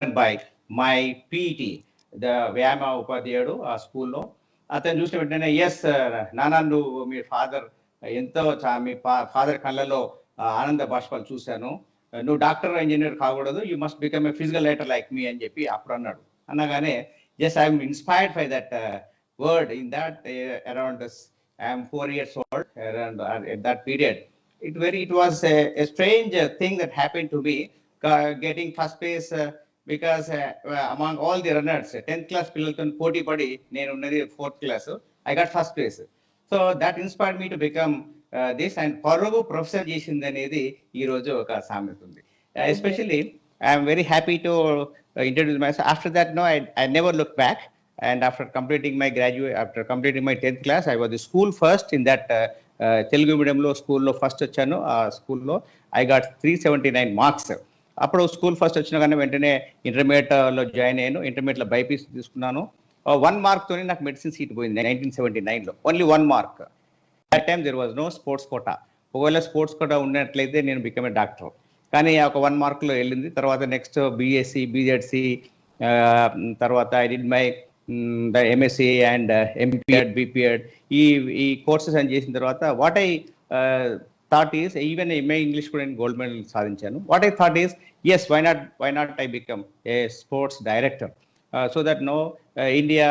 by my PT, the Vyama Upadhyayadu school. అతను చూసిన వెంటనే ఎస్ నాన్న నువ్వు మీ ఫాదర్ ఎంతో మీ ఫాదర్ కళ్ళలో ఆనంద బాష్పాలు చూశాను, నువ్వు డాక్టర్ ఇంజనీర్ కాకూడదు, you must become a physical writer like me అని చెప్పి అప్పుడు అన్నాడు. అనగానే yes I'm inspired by that word in that around I'm 4 years old around at that period. It was a strange thing that happened to me, getting first place because among all the runners 10th class పిల్లలతో పోటీ పడి నేను ఉన్నది 4th class, I got first place. So that inspired me to become this, and పరుగు professor చేసింది అనేది ఈ రోజు ఒక సామెత ఉంది. Especially I am very happy to introduce myself. After that, no, I never looked back. And after completing my 10th class, I was the school first in that Telugu medium lo school lo first వచ్చాను. ఆ స్కూల్లో I got 379 marks. అప్పుడు school first వచ్చిన కానీ వెంటనే ఇంటర్మీడియట్లో join అయ్యాను. ఇంటర్మీడియట్లో బైపీసీ తీసుకున్నాను. 1 మార్క్తోనే నాకు మెడిసిన్ సీట్ పోయింది 1979లో. Only 1 mark. That time there was no sports quota. ఒకవేళ స్పోర్ట్స్ కోటా ఉన్నట్లయితే నేను బికమ్ ఏ డాక్టర్. కానీ ఒక 1 మార్క్లో వెళ్ళింది. తర్వాత నెక్స్ట్ బీఎస్సీ, బీజెడ్సీ, తర్వాత I did my MSc and MPEd, BPEd, ఈ కోర్సెస్ అని చేసిన తర్వాత what I thought is, even MA English కూడా నేను గోల్డ్ మెడల్ సాధించాను. What I thought is, yes why not I become a sports director, so that no India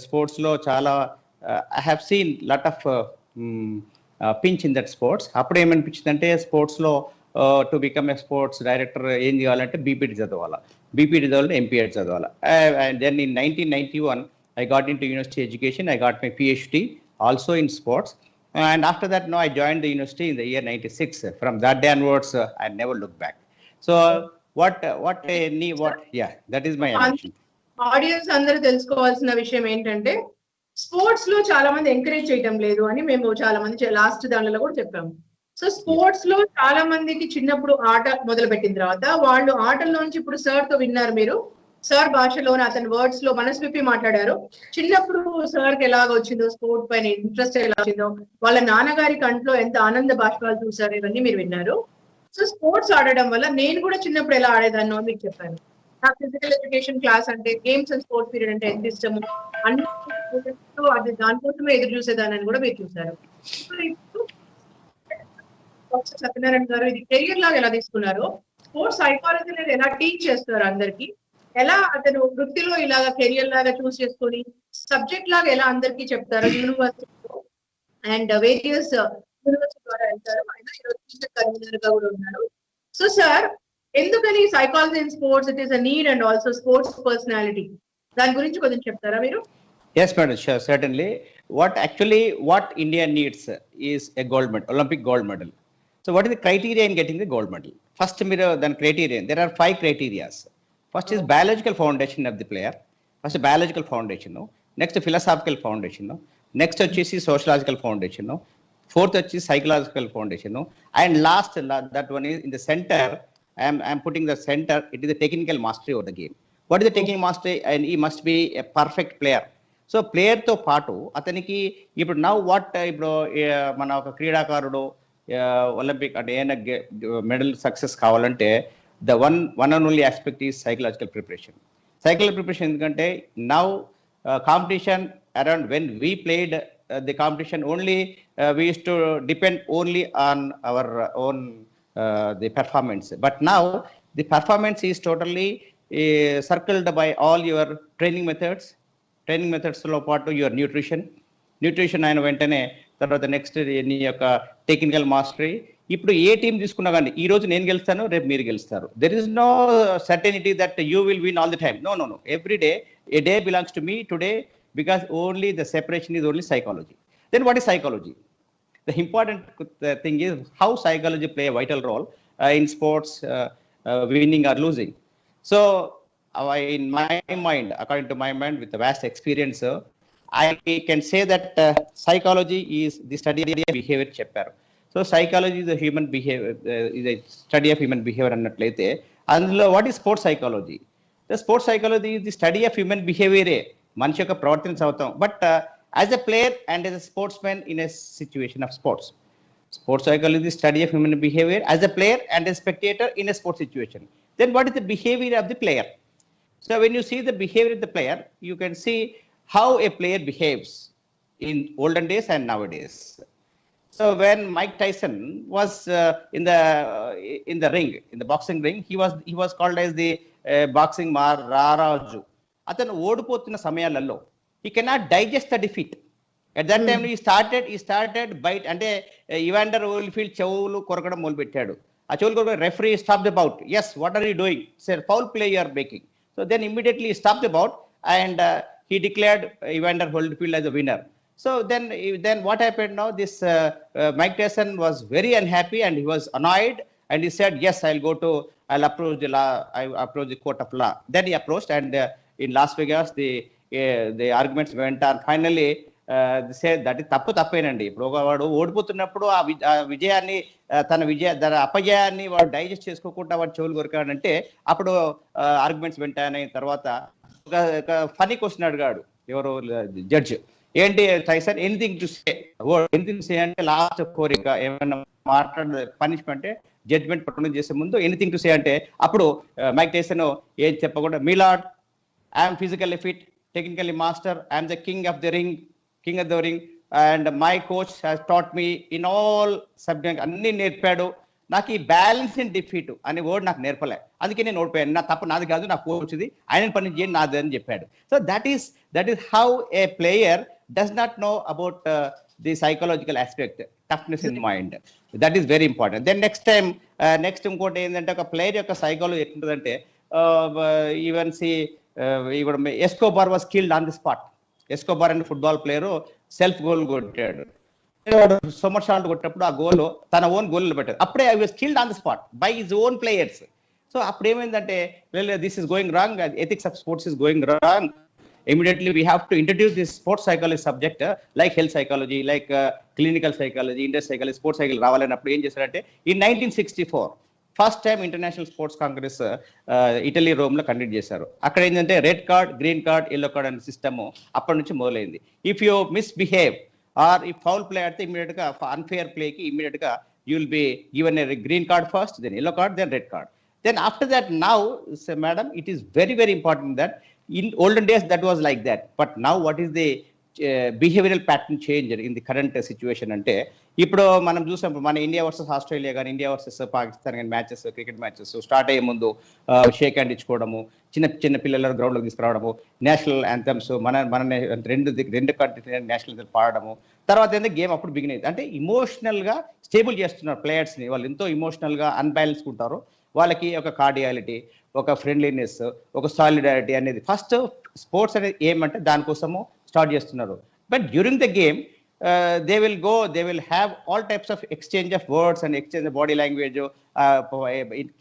స్పోర్ట్స్లో చాలా I have seen lot of pinch in that sports. అప్పుడు ఏమనిపించిందంటే స్పోర్ట్స్లో to become a sports director ఏం చేయాలంటే BPT చదవాలా, BPT చదవాలి, MPEd చదవాలి. And then in 1991 I got into university education. I got my PhD also in sports. And after that, no, I joined the university in the year 96. From that day onwards, I never looked back. So yeah, that is my ambition. Audience అందరూ తెలుసుకోవాల్సిన విషయం ఏంటంటే sports లో చాలా మంది encourage చేయడం లేదు అని మేము చాలా మంది లాస్ట్ దానిలో కూడా చెప్పాము. సో స్పోర్ట్స్ లో చాలా మందికి చిన్నప్పుడు ఆట మొదలు పెట్టిన తర్వాత వాళ్ళు ఆటల్లోంచి ఇప్పుడు సార్ తో విన్నారు మీరు, సార్ భాషలోనే అతని వర్డ్స్ లో మనసు విప్పి మాట్లాడారు. చిన్నప్పుడు సార్ కి ఎలాగ వచ్చిందో, స్పోర్ట్ పైన ఇంట్రెస్ట్ ఎలా వచ్చిందో, వాళ్ళ నాన్నగారి కంట్లో ఎంత ఆనంద బాష్పాలు చూసారు, ఇవన్నీ మీరు విన్నారు. సో స్పోర్ట్స్ ఆడడం వల్ల నేను కూడా చిన్నప్పుడు ఎలా ఆడేదాన్నో మీకు చెప్పాను. నాకు ఫిజికల్ ఎడ్యుకేషన్ క్లాస్ అంటే, గేమ్స్ అండ్ స్పోర్ట్స్ పీరియడ్ అంటే ఎంత ఇష్టము, అన్ని అది దానికోసమే ఎదురు చూసేదాన్ని కూడా మీరు చూసారు. సత్యనారాయణ గారు ఇది కెరియర్ లాగా ఎలా తీసుకున్నారు, స్పోర్ట్స్ సైకాలజీ అనేది ఎలా టీచ్ చేస్తారు అందరికి, ఎలా అతను వృత్తిలో ఇలాగా కెరియర్ లాగా చూస్ చేసుకొని సబ్జెక్ట్ లాగా ఎలా అందరికీ చెప్తారు, యూనివర్సిటీలో అండ్ వేరియస్ యూనివర్సిటీ ద్వారా వెళ్తారు. ఆయన కన్వీనర్ గా కూడా ఉన్నారు. సో సార్, ఎందుకని psychology in sports it is a need and also sports personality, దాని గురించి కొంచెం చెప్తారా మీరు? Yes, madam, sure, certainly. What India needs is a gold medal, Olympic gold medal. So what is the criteria in getting the gold medal? First, then criterion. There are 5 criteria. First is biological foundation of the player. First, biological foundation. Next, philosophical foundation. Next, sociological foundation. Fourth, psychological foundation. And last, that one is in the center. I am putting the center. It is the technical mastery of the game. What is the technical mastery? And he must be a perfect player. So ప్లేయర్తో పాటు అతనికి ఇప్పుడు ఇప్పుడు మన ఒక క్రీడాకారుడు Olympic అంటే ఏమైనా మెడల్ సక్సెస్ కావాలంటే the one and only aspect is psychological preparation. Psychological preparation ఎందుకంటే now competition around when we played the competition only we used to depend only on our own the performance. But now the performance is totally circled by all your training మెథడ్స్లో పాటు your nutrition అయిన వెంటనే తర్వాత next నీ యొక్క technical mastery. ఇప్పుడు ఏ team తీసుకున్నా కానీ ఈ రోజు నేను గెలుస్తాను, రేపు మీరు గెలుస్తారు. There is no certainty that you will win all the time. No every day a day belongs to me today, because only the separation is only psychology. Then what is psychology? The important thing is how psychology play a vital role in sports, winning or losing. So in my mind, according to my mind, with the vast experience, I can say that psychology is the study of behavior చెప్పారు. So psychology is a human behavior, is a study of human behavior అన్నట్లయితే అందులో what is sports psychology? The sports psychology is the study of human behavior. మనిషి యొక్క ప్రవర్తన చదువుతాం, but as a player and as a sportsman in a situation of sports. Sports psychology is the study of human behavior as a player and a spectator in a sports situation. Then what is the behavior of the player? So when you see the behavior of the player, you can see how a player behaves in olden days and nowadays. So when Mike Tyson was in the ring, in the boxing ring, he was called as the boxing mar Raraju. అతను ఓడిపోతున్న సమయాలలో he cannot digest the defeat. At that time he started bite, అంటే ఇవాండర్ Holyfield చెవులు కొరకడం మొదలు పెట్టాడు. ఆ చెవులు కొరకడం, referee stop the bout. yes, what are you doing? Said foul play you are making. So then immediately he stopped the bout and he declared Evander Holyfield as a winner. So then what happened now? This Mike Tyson was very unhappy and he was annoyed and he said, yes, I'll approach the court of law. Then he approached and in Las Vegas the arguments went on. Finally they said that is తప్పేనండి. ఇప్పుడు వాడు ఓడిపోతున్నప్పుడు ఆ విజయాన్ని తన అపజయాన్ని వాడు digest చేసుకోకుండా వాడు చెవులు కొరికాడంటే అప్పుడు ఆర్గ్యుమెంట్స్ వెంటనే తర్వాత ఒక ఫనీ క్వశ్చన్ అడిగాడు ఎవరు జడ్జ్. ఏంటి టైసన్, ఎనీథింగ్ టు సే అంటే లాస్ట్ కోరిక ఏమైనా మాట్లాడే పనిష్మెంట్ జడ్జ్మెంట్ ప్రొనౌన్స్ చేసే ముందు ఎనీథింగ్ టు సే అంటే అప్పుడు మైక్ టైసన్ ఏం చెప్పకుండా, my lord I'm physically fit, technically master, I'm the king of the ring and my coach has taught me in all subjects. అన్ని నేర్పాడు నాకు. ఈ బ్యాలెన్స్ ఇన్ డిఫీట్ అనే వర్డ్ నాకు నేర్పలే, అందుకే నేను ఓడిపోయాను. నా తప్పు నాది కాదు, నా కోచ్ది, ఆయన పని చేయండి నాది అని చెప్పాడు. So that is how a player does not know about the psychological aspect, toughness in mind. That is very important. Then next ఇంకోటి ఏంటంటే ఒక ప్లేయర్ యొక్క సైకాలజీ ఎట్లుంటుందంటే, even Escobar was killed on the spot. Escobar అనే football player self goal కొట్టాడు. సమ్మర్ షాట్ కొట్టినప్పుడు ఆ గోల్ తన ఓన్ గోల్ పెట్టారు. అప్పుడే I was killed on the spot by his own players. So అప్పుడు ఏమైందంటే, this is going wrong, ethics of sports is going wrong. Immediately we have to introduce this sports psychology subject like health psychology, like clinical psychology, industry psychology, sports psychology రావాలన్నప్పుడు ఏం చేశారంటే, in 1964 first time international sports congress Italy Rome లో conduct చేశారు. అక్కడ ఏంటంటే red card, green card, yellow card అనే system అప్పటి నుంచి మొదలైంది. ఇఫ్ యూ మిస్బిహేవ్ ఆర్ ఈ ఫౌల్ ప్లే ఆడితే ఇమీడియట్ గా అన్ఫేర్ ప్లేకి ఇమీడియట్ గా you will be given a green card first, then yellow card, then red card. Then after that, now, madam, it is very, very important that in olden days that was like that. But now what is the behavioral pattern change in the current situation అంటే, ఇప్పుడు మనం చూసాం మన India versus Australia కానీ, India versus Pakistan కానీ matches, cricket matches start అయ్యే ముందు shake hand ఇచ్చుకోవడము, చిన్న పిల్లల గ్రౌండ్లోకి తీసుకురావడము, నేషనల్ యాంథమ్స్ మన రెండు కంట్రీ నేషనల్ యాంథమ్ పాడడము, తర్వాత ఏంటంటే గేమ్ అప్పుడు బిగిన్ అయింది. అంటే ఇమోషనల్ గా స్టేబుల్ చేస్తున్నారు ప్లేయర్స్ ని. వాళ్ళు ఎంతో ఇమోషనల్ గా అన్బ్యాలెన్స్ ఉంటారు. వాళ్ళకి ఒక కార్డియాలిటీ, ఒక ఫ్రెండ్లీనెస్, ఒక సాలిడారిటీ అనేది ఫస్ట్ స్పోర్ట్స్ అనేది ఏమంటే దానికోసము స్టార్ట్ చేస్తున్నారు. But during the game they will have all types of exchange of words and exchange of body language,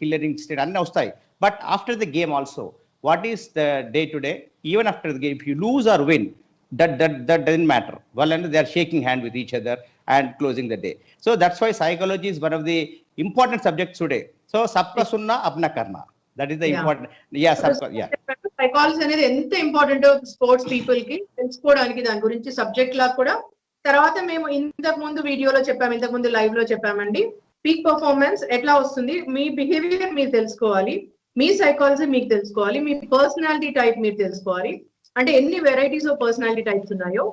కిల్లరింగ్ స్టేట్ అన్నీ వస్తాయి. But after the game also what is the day to day, even after the game if you lose or win, that doesn't matter. Well, and they are shaking hand with each other and closing the day. So that's why psychology is one of the important subjects today. So sabka sunna apna karna, that is the important. Psychology అనేది ఎంత important sports people కి తెలుసుకోవడానికి, దాని గురించి subject లా కూడా. తర్వాత మేము ఇంతకు ముందు వీడియోలో చెప్పాము, ఇంతకు ముందు లైవ్ లో చెప్పామండి, పీక్ పర్ఫార్మెన్స్ ఎట్లా వస్తుంది, మీ బిహేవియర్ మీరు తెలుసుకోవాలి, మీ సైకాలజీ మీకు తెలుసుకోవాలి, మీ పర్సనాలిటీ టైప్ మీరు తెలుసుకోవాలి. అంటే ఎన్ని వెరైటీస్ ఆఫ్ పర్సనాలిటీ టైప్స్ ఉన్నాయో,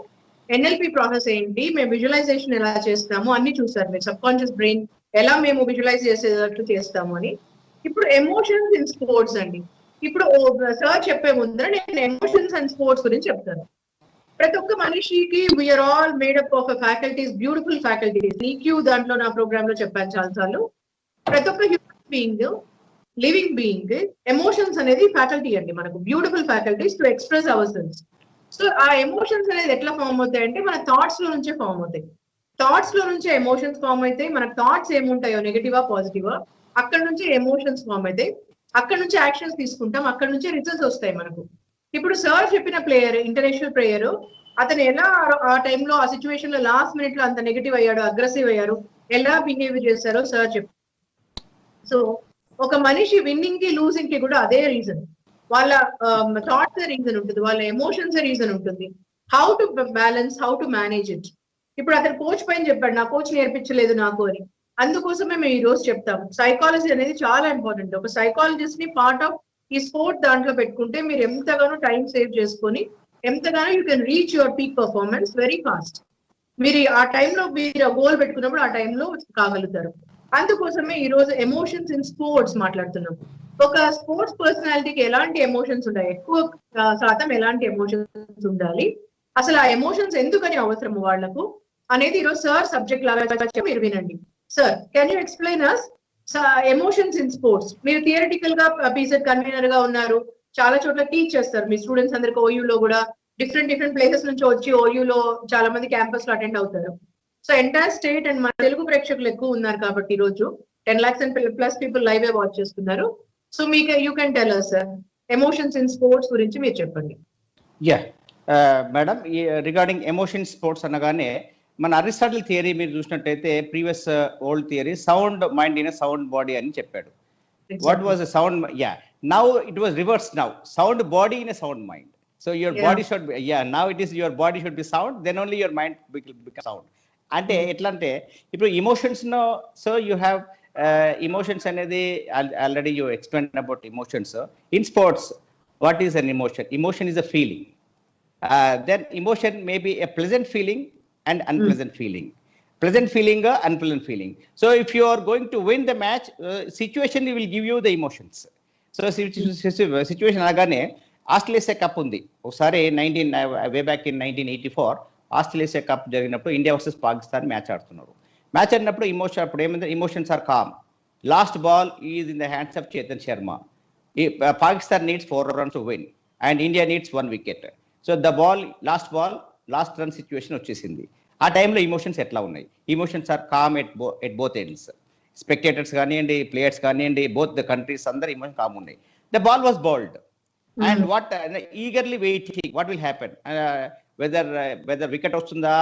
ఎన్ఎల్పి ప్రాసెస్ ఏంటి, మేము విజువలైజేషన్ ఎలా చేస్తాము అన్ని చూసారు మీరు. సబ్ కాన్షియస్ బ్రెయిన్ ఎలా మేము విజువలైజ్ చేసేటట్టు చేస్తాము అని. ఇప్పుడు ఎమోషన్స్ ఇన్ స్పోర్ట్స్ అండి. ఇప్పుడు సార్ చెప్పే ముందర నేను ఎమోషన్స్ అండ్ స్పోర్ట్స్ గురించి చెప్తాను. ప్రతి ఒక్క మనిషికి we are all made up of faculties, beautiful faculties. EQ దాంట్లో నా ప్రోగ్రామ్ లో చెప్పాను చాలాసార్లు. ప్రతి ఒక్క human being, living being, emotions అనేది ఫ్యాకల్టీ అండి మనకు, beautiful faculties to express ourselves. So ఆ ఎమోషన్స్ అనేది ఎట్లా ఫామ్ అవుతాయి అంటే మన థాట్స్ లో నుంచే ఫామ్ అవుతాయి. థాట్స్ లో నుంచే ఎమోషన్స్ ఫామ్ అవుతాయి. మన థాట్స్ ఏముంటాయో నెగటివా పాజిటివా, అక్కడ నుంచి ఎమోషన్స్ ఫామ్ అవుతాయి. అక్కడ నుంచి యాక్షన్స్ తీసుకుంటాం, అక్కడ నుంచి రిజల్ట్స్ వస్తాయి మనకు. ఇప్పుడు సార్ చెప్పిన ప్లేయర్, ఇంటర్నేషనల్ ప్లేయర్, అతను ఎలా ఆ టైంలో ఆ సిచ్యువేషన్ లో లాస్ట్ మినిట్ లో అంత నెగటివ్ అయ్యాడు, అగ్రెసివ్ అయ్యారు, ఎలా బిహేవ్ చేశారో సార్ చెప్పారు. సో ఒక మనిషి విన్నింగ్ కి లూజింగ్ కి కూడా అదే రీజన్. వాళ్ళ థాట్స్ రీజన్ ఉంటుంది, వాళ్ళ ఎమోషన్స్ రీజన్ ఉంటుంది. How to balance, how to manage it. ఇప్పుడు అతను కోచ్ పైన చెప్పాడు, నా కోచ్ నేర్పించలేదు నాకు అని. అందుకోసమే మేము ఈ రోజు చెప్తాం, సైకాలజీ అనేది చాలా ఇంపార్టెంట్. ఒక సైకాలజిస్ట్ ని పార్ట్ ఆఫ్ ఈ స్పోర్ట్ దాంట్లో పెట్టుకుంటే మీరు ఎంతగానో టైం సేవ్ చేసుకొని ఎంతగానో you can reach your peak performance very fast. మీరు ఆ టైంలో మీరు గోల్ పెట్టుకున్నప్పుడు ఆ టైంలో కాగలుగుతారు. అందుకోసమే ఈ రోజు ఎమోషన్స్ ఇన్ స్పోర్ట్స్ మాట్లాడుతున్నాం. ఒక స్పోర్ట్స్ పర్సనాలిటీకి ఎలాంటి ఎమోషన్స్ ఉంటాయి, ఎక్కువ శాతం ఎలాంటి ఎమోషన్స్ ఉండాలి, అసలు ఆ ఎమోషన్స్ ఎందుకని అవసరం వాళ్లకు అనేది ఈరోజు సార్ సబ్జెక్ట్ లాగా మీరు వినండి. Sir, can you explain us emotions in sports? మీరు థియరిటికల్ గా పీసెట్ కన్వీనర్ గా ఉన్నారు, చాలా చోట్ల టీచ్ చేస్తారు మీ స్టూడెంట్స్ అందరికి. ఓయూలో కూడా డిఫరెంట్ ప్లేసెస్ నుంచి వచ్చి ఓయూలో చాలా మంది క్యాంపస్ లో అటెండ్ అవుతారు. సో ఎంటైర్ స్టేట్ అండ్ మన తెలుగు ప్రేక్షకులు ఎక్కువ ఉన్నారు కాబట్టి ఈ రోజు 10 lakhs and plus people live watch చేస్తున్నారు. సో మీకు you can tell us sir emotions in sports గురించి మీరు చెప్పండి. Yeah madam, regarding emotion sports అనగానే మన అరిస్టాటిల్ థియరీ మీరు చూసినట్టయితే previous old theory sound mind in sound body అని చెప్పాడు. What was sound? Yeah, now it was reverse. Now sound body in sound mind. So your body should be, yeah, now it is your body should be sound, then only your mind become sound. అంటే ఎట్లా అంటే ఇప్పుడు emotions no, so you have emotions అనేది already you explain about emotions in sports. What is an emotion? Emotion is a feeling. Then emotion may be a pleasant feeling and unpleasant feeling. Pleasant feeling, unpleasant feeling. So if you are going to win the match, situation will give you the emotions. So situation అనగానే Australia cup ఉంది ఒకసారి way back in 1984 Australia cup జరిగినప్పుడు India versus Pakistan match ఆడుతున్నారు. మ్యాచ్ ఆడినప్పుడు అప్పుడు ఏమైంది, emotions are calm. Last ball is in the hands of Chetan Sharma. Pakistan needs 4 runs to win and India needs 1 wicket. So the last run situation వచ్చేసింది. ఆ టైంలో emotions ఎట్లా ఉన్నాయి? Emotions are calm at both ends. Spectators కానివ్వండి, players కానివ్వండి, both the countries అందరు emotion calm ఉన్నాయి. The ball was bowled and what eagerly waiting what will happen, whether wicket వస్తుందా,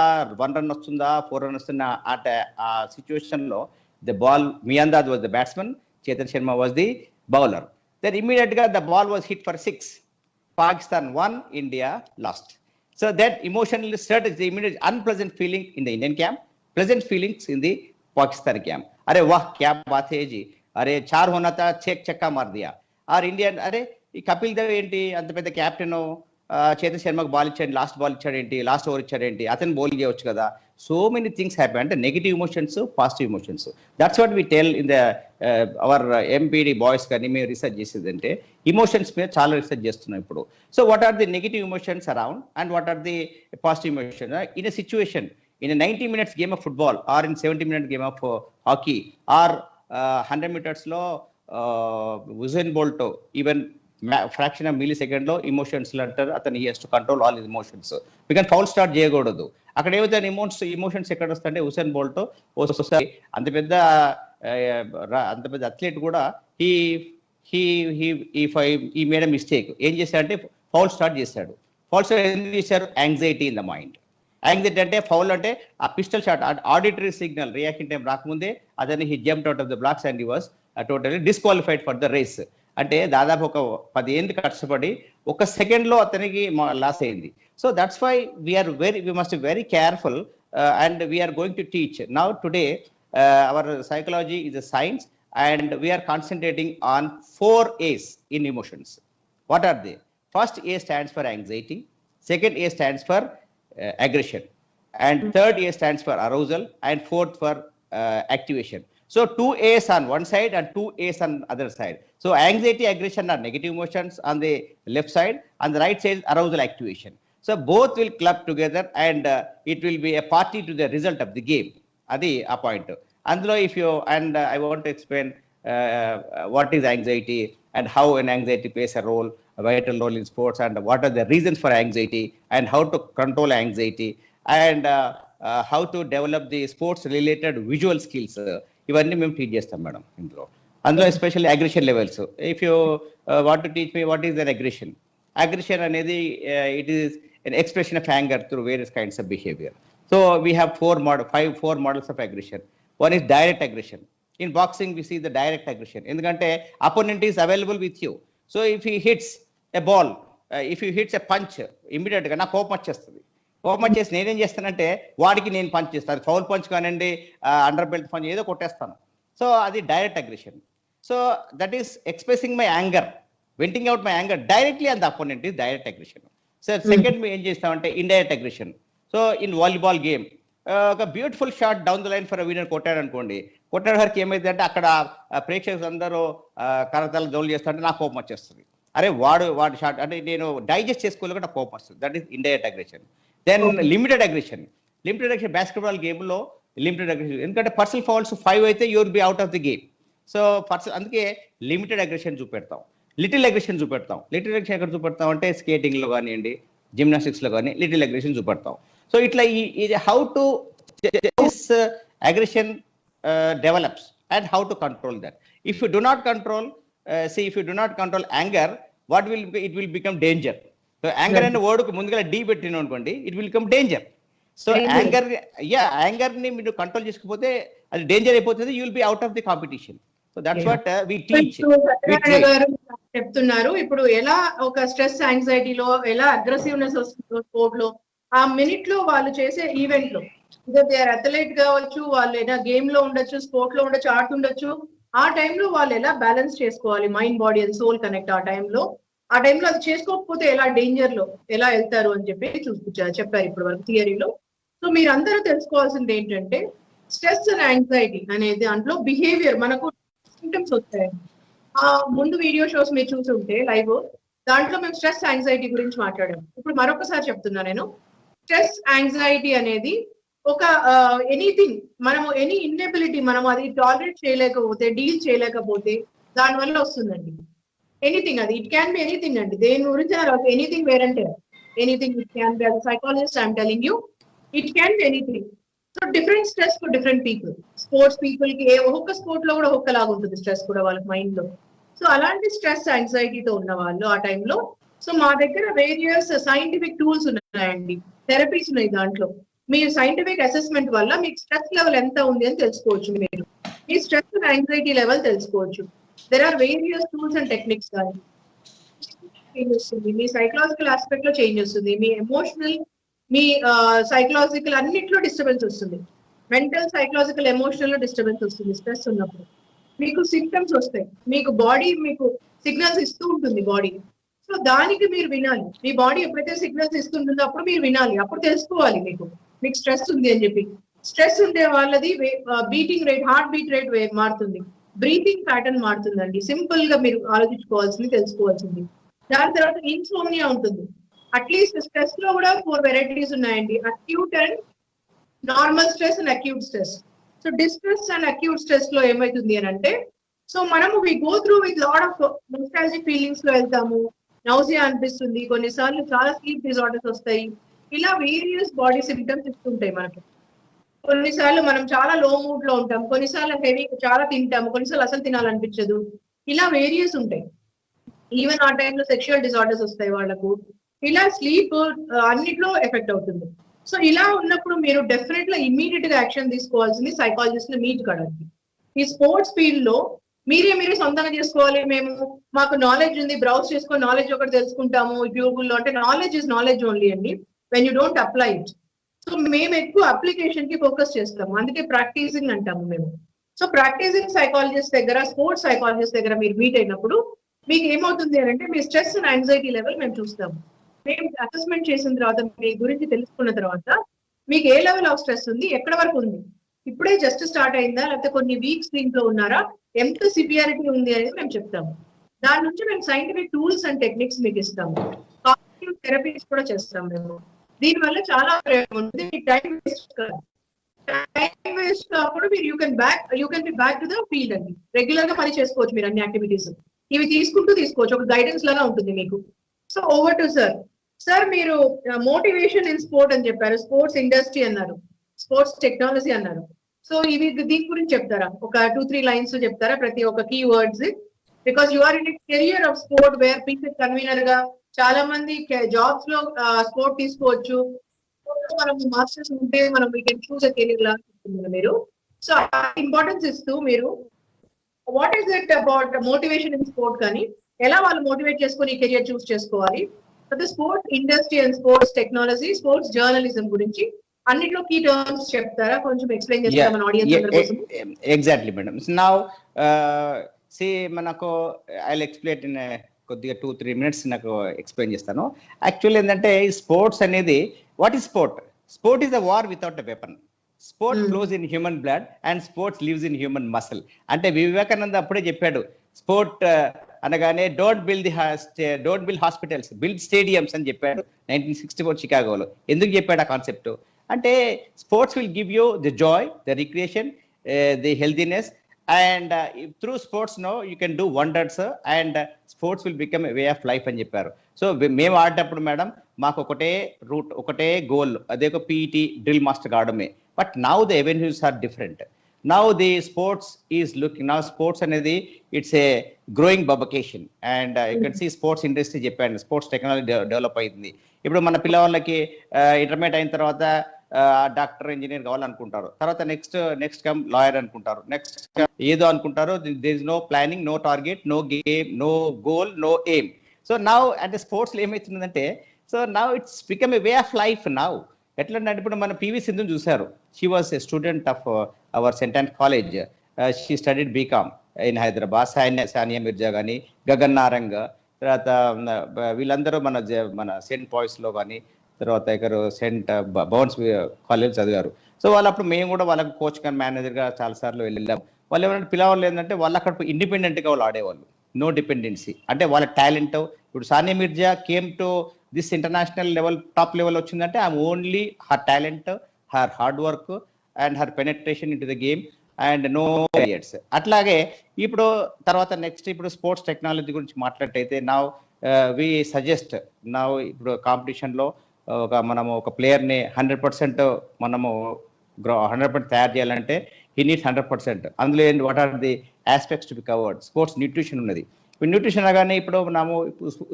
1 run వస్తుందా, 4 runs వస్తుందా. ఆ సిచ్యువేషన్ లో the ball, Miandad was the batsman, Chetan Sharma was the bowler. Then immediately the ball was hit for 6. Pakistan won, India lost. So that emotional surge is the immediate unpleasant feeling in the Indian camp, pleasant feelings in the Pakistan camp. Arey wah kya baat hai ji, arey 4 hona tha 6 chakka mar diya. Or Indian, arey ee Kapil Dev enti anta pedda captain Chetan శర్మకు ball ఇచ్చాడు, last ball ఇచ్చాడు ఏంటి, last over ఇచ్చాడు ఏంటి, అతను bowling చేయవచ్చు కదా. So many things happy. అంటే negative emotions, positive emotions. That's what we tell in the our MPD boys. కానీ మేము రీసెర్చ్ చేసేది అంటే ఇమోషన్స్ మీద చాలా రీసెర్చ్ చేస్తున్నాం ఇప్పుడు. So what are the negative emotions around and what are the positive emotion in a situation, in 90 minutes game of football or in 70-minute game of hockey or 100 meters లో Usain Bolt even fraction of millisecond లో emotions అంటారు. అతను he has to control all his emotions. Because foul start చేయకూడదు. అక్కడ ఏవైతే emotions ఎక్కడ వస్తాయంటే Usain bolt అంత పెద్ద అథ్లెట్ కూడా ఈ మేడ్ మిస్టేక్. ఏం చేశాడంటే ఫౌల్ స్టార్ట్ చేశాడు. ఫౌల్ స్టార్ట్ ఏం చేశారు? Anxiety in the mind. Anxiety అంటే ఫౌల్ అంటే ఆ pistol shot, auditory signal reaction time రాకముందే అతన్ని he jumped out of the blocks and he was totally disqualified for the race. అంటే దాదాపు ఒక 10 ఏళ్ళు కష్టపడి 1 సెకండ్ లో అతనికి లాస్ అయింది. So that's why we must be very careful and we are going to teach now today. Our psychology is a science and we are concentrating on 4 A's in emotions. What are they? First A stands for anxiety, second A stands for aggression, and third A stands for arousal, and fourth for activation. So 2 A's on one side and 2 A's on other side. So anxiety, aggression are negative emotions on the left side, on the right side arousal, activation. So both will club together and it will be a party to the result of the game. Adi a point. Andlo if you and I want to explain what is anxiety and how an anxiety plays a vital role in sports, and what are the reasons for anxiety and how to control anxiety, and how to develop the sports related visual skills. ఇవన్నీ మేము teach చేస్తాం madam అందులో especially aggression levels. If you want to teach me what is the aggression. Aggression అనేది it is an expression of anger through various kinds of behaviour. So we have 4 models of aggression. One is direct aggression. In boxing we see the direct aggression. ఎందుకంటే opponent is available with you. So if he hits a ball, if you hits a punch, immediate గా నాకు కోపం వచ్చేస్తుంది. కోపం వచ్చేసి నేనేం చేస్తానంటే వాడికి నేను పంచ్ చేస్తాను. ఫౌల్ పంచ్ కానివ్వండి, అండర్ బెల్ట్ పంచ్ ఏదో కొట్టేస్తాను. సో అది direct aggression. So that is expressing my anger. Venting out my anger directly on the opponent is direct aggression. Sir second ఏం చేస్తామంటే indirect aggression. So in volleyball game ఒక beautiful shot down the line for winner కొట్టాడు అనుకోండి, కొట్టడానికి ఏమైంది అంటే అక్కడ ప్రేక్షకులు అందరూ కరతలు జోలు చేస్తుంటే నాకు కోపం వచ్చేస్తుంది. అరే వాడు షాట్ అంటే నేను డైజెస్ట్ చేసుకోలేక నాకు కోపం వస్తుంది. That is indirect aggression. Then limited aggression. Limited aggression basketball గేమ్లో లిమిటెడ్ అగ్రెషన్, ఎందుకంటే పర్సనల్ ఫౌల్స్ 5 అయితే you will be out of the game. So అందుకే లిమిటెడ్ అగ్రెషన్ చూపెడతాం, లిటిల్ అగ్రెషన్ చూపెడతాం. లిటిల్ అగ్రెషన్ ఎక్కడ చూపెడతాం అంటే స్కేటింగ్లో కానివ్వండి, జిమ్నాస్టిక్స్లో కానీ లిటిల్ అగ్రెషన్ చూపెడతాం. సో ఇట్లా ఇది how to aggression develops and how to control that. If you do not control, if you do not control anger, it will become danger. So anger and word ku mundugala d pettinu anukondi, it will become danger. So anger ni మీరు control చేసుకోకపోతే అది danger అయిపోతుంది, you will be out of the competition. So that's what we teach. చెప్తున్నారు ఇప్పుడు ఎలా ఒక stress యాంగ్జైటీలో ఎలా aggressiveness వస్తుందో స్పోర్ట్ లో ఆ మినిట్ లో వాళ్ళు చేసే ఈవెంట్ లో దే ఆర్ అథ్లెట్ కావచ్చు, వాళ్ళు ఏదైనా గేమ్ లో ఉండొచ్చు, స్పోర్ట్ లో ఉండొచ్చు, ఆడుతుండొచ్చు. ఆ టైంలో వాళ్ళు ఎలా బ్యాలెన్స్ చేసుకోవాలి mind body and soul connect ఆ టైంలో అది చేసుకోకపోతే ఎలా డేంజర్ లో ఎలా వెళ్తారు అని చెప్పి చెప్పారు ఇప్పుడు వరకు థియరీలో. సో మీరందరూ తెలుసుకోవాల్సింది ఏంటంటే స్ట్రెస్ అండ్ యాంగ్జైటీ అనేది దాంట్లో బిహేవియర్ మనకు సింటమ్స్ వస్తాయి. ముందు వీడియో షోస్ మీరు చూసుంటే లైవ్ దాంట్లో మేము స్ట్రెస్ యాంగ్జైటీ గురించి మాట్లాడాము. ఇప్పుడు మరొకసారి చెప్తున్నా నేను, స్ట్రెస్ యాంగ్జైటీ అనేది ఒక ఎనీథింగ్ మనము ఎనీ ఇన్ఎబిలిటీ మనం అది టాలరేట్ చేయలేకపోతే డీల్ చేయలేకపోతే దానివల్ల వస్తుందండి. ఎనీథింగ్ అది ఇట్ క్యాన్ బి ఎనీథింగ్ అండి, దేని గురించి ఎనీథింగ్ వేరంటే anything it can be psychologist I'm telling you it can be anything. So different stress for different people. Sports people కి ఒక్కొక్క స్పోర్ట్ లో కూడా ఒక్కలాగా ఉంటుంది స్ట్రెస్ కూడా వాళ్ళ మైండ్ లో. సో అలాంటి స్ట్రెస్ యాంగ్జైటీతో ఉన్న వాళ్ళు ఆ టైంలో సో మా దగ్గర వేరియస్ సైంటిఫిక్ టూల్స్ ఉన్నాయండి, థెరపీస్ ఉన్నాయి. దాంట్లో మీ సైంటిఫిక్ అసెస్మెంట్ వల్ల మీకు స్ట్రెస్ లెవెల్ ఎంత ఉంది అని తెలుసుకోవచ్చు, మీరు మీ స్ట్రెస్ అండ్ యాంగ్జైటీ లెవెల్ తెలుసుకోవచ్చు. There are various tools and techniques. కానీ చేంజ్ వస్తుంది, మీ సైకలాజికల్ ఆస్పెక్ట్ లో చేంజ్ వస్తుంది, మీ ఎమోషనల్ మీ సైకలాజికల్ అన్నిట్లో డిస్టర్బెన్స్ వస్తుంది, మెంటల్ సైకలాజికల్ ఎమోషనల్ లో డిస్టర్బెన్స్ వస్తుంది. స్ట్రెస్ ఉన్నప్పుడు మీకు సిమ్టమ్స్ వస్తాయి, మీకు బాడీ మీకు సిగ్నల్స్ ఇస్తూ ఉంటుంది బాడీ. సో దానికి మీరు వినాలి, మీ బాడీ ఎప్పుడైతే సిగ్నల్స్ ఇస్తుంటుందో అప్పుడు మీరు వినాలి, అప్పుడు తెలుసుకోవాలి మీకు స్ట్రెస్ ఉంది అని చెప్పి. స్ట్రెస్ ఉండే వాళ్ళది beating rate, heart beat rate మారుతుంది, బ్రీతింగ్ ప్యాటర్న్ మారుతుందండి. సింపుల్ గా మీరు ఆలోచించుకోవాల్సింది, తెలుసుకోవాల్సింది. దాని తర్వాత ఇన్సోమ్నియా ఉంటుంది. అట్లీస్ట్ స్ట్రెస్ లో కూడా 4 వెరైటీస్ ఉన్నాయండి, acute and normal stress and acute stress. So distress and acute stress లో ఏమైతుంది అని అంటే, సో మనము we go through with lot of nostalgic feelings లో వెళ్తాము, నౌజియా అనిపిస్తుంది, కొన్నిసార్లు చాలా స్లీప్ డిజార్డర్స్ వస్తాయి, ఇలా వేరియస్ బాడీ సిమ్టమ్స్ ఇస్తుంటాయి మనకి. కొన్నిసార్లు మనం చాలా లో మూడ్ లో ఉంటాం, కొన్నిసార్లు హెవీ చాలా తింటాము, కొన్నిసార్లు అసలు తినాలనిపించదు, ఇలా వేరియస్ ఉంటాయి. ఈవెన్ ఆ టైంలో సెక్షువల్ డిజార్డర్స్ వస్తాయి వాళ్ళకు, ఇలా స్లీప్ అన్నిట్లో ఎఫెక్ట్ అవుతుంది. సో ఇలా ఉన్నప్పుడు మీరు డెఫినెట్ గా ఇమీడియట్ గా యాక్షన్ తీసుకోవాల్సింది సైకాలజిస్ట్ ని మీట్ కావడానికి. ఈ స్పోర్ట్స్ ఫీల్డ్ లో మీరే సొంతంగా చేసుకోవాలి. మేము మాకు నాలెడ్జ్ ఉంది, బ్రౌజ్ చేసుకొని నాలెడ్జ్ ఒకటి తెలుసుకుంటాము గూగుల్లో అంటే నాలెడ్జ్ ఇస్ నాలెడ్జ్ ఓన్లీ అండి when you don't apply it. So మేము ఎక్కువ అప్లికేషన్ కి ఫోకస్ చేస్తాము, అందుకే ప్రాక్టీసింగ్ అంటాము మేము. సో ప్రాక్టీసింగ్ సైకాలజిస్ట్ దగ్గర, స్పోర్ట్స్ సైకాలజిస్ట్ దగ్గర మీరు మీట్ అయినప్పుడు మీకు ఏమవుతుంది అని అంటే మీ స్ట్రెస్ అండ్ యాంగ్జైటీ లెవెల్ మేము చూస్తాము. మేము అసెస్మెంట్ చేసిన తర్వాత మీ గురించి తెలుసుకున్న తర్వాత మీకు ఏ లెవెల్ ఆఫ్ స్ట్రెస్ ఉంది, ఎక్కడ వరకు ఉంది, ఇప్పుడే జస్ట్ స్టార్ట్ అయిందా లేకపోతే కొన్ని వీక్స్ దీంట్లో ఉన్నారా, ఎంత సివియారిటీ ఉంది అనేది మేము చెప్తాము. దాని నుంచి మేము సైంటిఫిక్ టూల్స్ అండ్ టెక్నిక్స్ మీకు ఇస్తాము, కాగ్నిటివ్ థెరపీస్ కూడా చేస్తాం మేము. దీని వల్ల చాలా ప్రయోజనం ఉంటుంది. టైం వేస్ట్ అప్పుడు మీరు you can be back to the field అండి. రెగ్యులర్ గా పని చేసుకోవచ్చు మీరు అన్ని యాక్టివిటీస్ ఇవి తీసుకోవచ్చు, ఒక గైడెన్స్ లాగా ఉంటుంది మీకు. సో ఓవర్ టు సార్ మీరు మోటివేషన్ ఇన్ స్పోర్ట్ అని చెప్పారు, స్పోర్ట్స్ ఇండస్ట్రీ అన్నారు, స్పోర్ట్స్ టెక్నాలజీ అన్నారు. సో ఇవి దీని గురించి చెప్తారా, ఒక 2-3 లైన్స్ చెప్తారా ప్రతి ఒక్క key words? Because you are in career of sport where pieces convener గా చాలా మంది జాబ్స్ లో స్పోర్ట్ తీసుకోవచ్చు. మనం మాస్టర్స్ ఉంటే మనం we can choose a career లా చెప్తున్నారు మీరు. సో ఇంపార్టెన్స్ ఇస్తూ మీరు what is it about motivation in sport, కానీ ఎలా వాళ్ళు మోటివేట్ చేసుకొని ఈ కెరియర్ చూస్ చేసుకోవాలి, sports industry and sports technology, sports journalism గురించి అన్నిట్లో కీ టర్మ్స్ చెప్తారా, కొంచెం ఎక్స్ప్లెయిన్ చేస్తారా మన audience? Exactly madam. Now see మనకు ఐ విల్ ఎక్స్ప్లెయిన్ ఇన్ కొద్దిగా 2-3 మినిట్స్ నాకు ఎక్స్ప్లెయిన్ చేస్తాను. యాక్చువల్లీ ఏంటంటే ఈ స్పోర్ట్స్ అనేది what is sport? Sport is a war without a weapon. Sport flows in human blood and sports lives in human muscle. అంటే వివేకానంద అప్పుడే చెప్పాడు, స్పోర్ట్ అనగానే don't build hospitals, build stadiums అని చెప్పాడు 1964 చికాగోలో. ఎందుకు చెప్పాడు ఆ కాన్సెప్ట్ అంటే sports will give you the joy, the recreation, the healthiness, and through sports no you can do wonders and sports will become a way of life అని చెప్పారు. So మేము ఆడేటప్పుడు మేడం మాకు ఒకటే రూట్, ఒకటే గోల్, అదే ఒక పీఈటీ డ్రిల్ మాస్టర్ ఆడమే. But now the avenues are different. Now the sports is looking, now sports అనేది it's a growing vocation and you can see sports industry చెప్పాను, స్పోర్ట్స్ టెక్నాలజీ డెవలప్ అయింది. ఇప్పుడు మన పిల్లవాళ్ళకి intermediate అయిన తర్వాత డాక్టర్, ఇంజనీర్ కావాలనుకుంటారు, తర్వాత నెక్స్ట్ కమ్ లాయర్ అనుకుంటారు, నెక్స్ట్ ఏదో అనుకుంటారు. There is no planning, no target, no game, no goal, no aim. So now అంటే స్పోర్ట్స్ ఏమవుతుందంటే so now it's become a way of life. Now ఎట్లా అంటే ఇప్పుడు మన పివి సింధుని చూశారు, she was a student of our saint and college, she studied BCom in Hyderabad. Sania Mirza కానీ, గగన్ నారంగ్, తర్వాత వీళ్ళందరూ మన సెయింట్ పాయిస్ లో కానీ, తర్వాత ఇక్కడ సెంట్ బౌన్స్ కాలేజ్ చదివారు. సో వాళ్ళు అప్పుడు మేము కూడా వాళ్ళకి కోచ్ గా మేనేజర్ గా చాలా సార్లు వెళ్ళాం. వాళ్ళు ఏమంటే పిల్లవాళ్ళు ఏంటంటే వాళ్ళు అక్కడ ఇండిపెండెంట్ గా వాళ్ళు ఆడేవాళ్ళు, నో డిపెండెన్సీ. అంటే వాళ్ళ టాలెంట్, ఇప్పుడు Sania Mirza came to this international level, top level వచ్చిందంటే I only her talent, her hard work and her penetration in to the game and no years. అట్లాగే ఇప్పుడు తర్వాత నెక్స్ట్ ఇప్పుడు స్పోర్ట్స్ టెక్నాలజీ గురించి మాట్లాడితే నౌ వి సజెస్ట్ నౌ ఇప్పుడు competition లో మనము ఒక ప్లేయర్ని 100% మనము 100% తయారు చేయాలంటే హీ నీడ్స్ 100%. అందులో ఏంటి, what are the aspects to be covered? Sports nutrition ఉన్నది. ఇప్పుడు న్యూట్రిషన్ అనగానే ఇప్పుడు మనము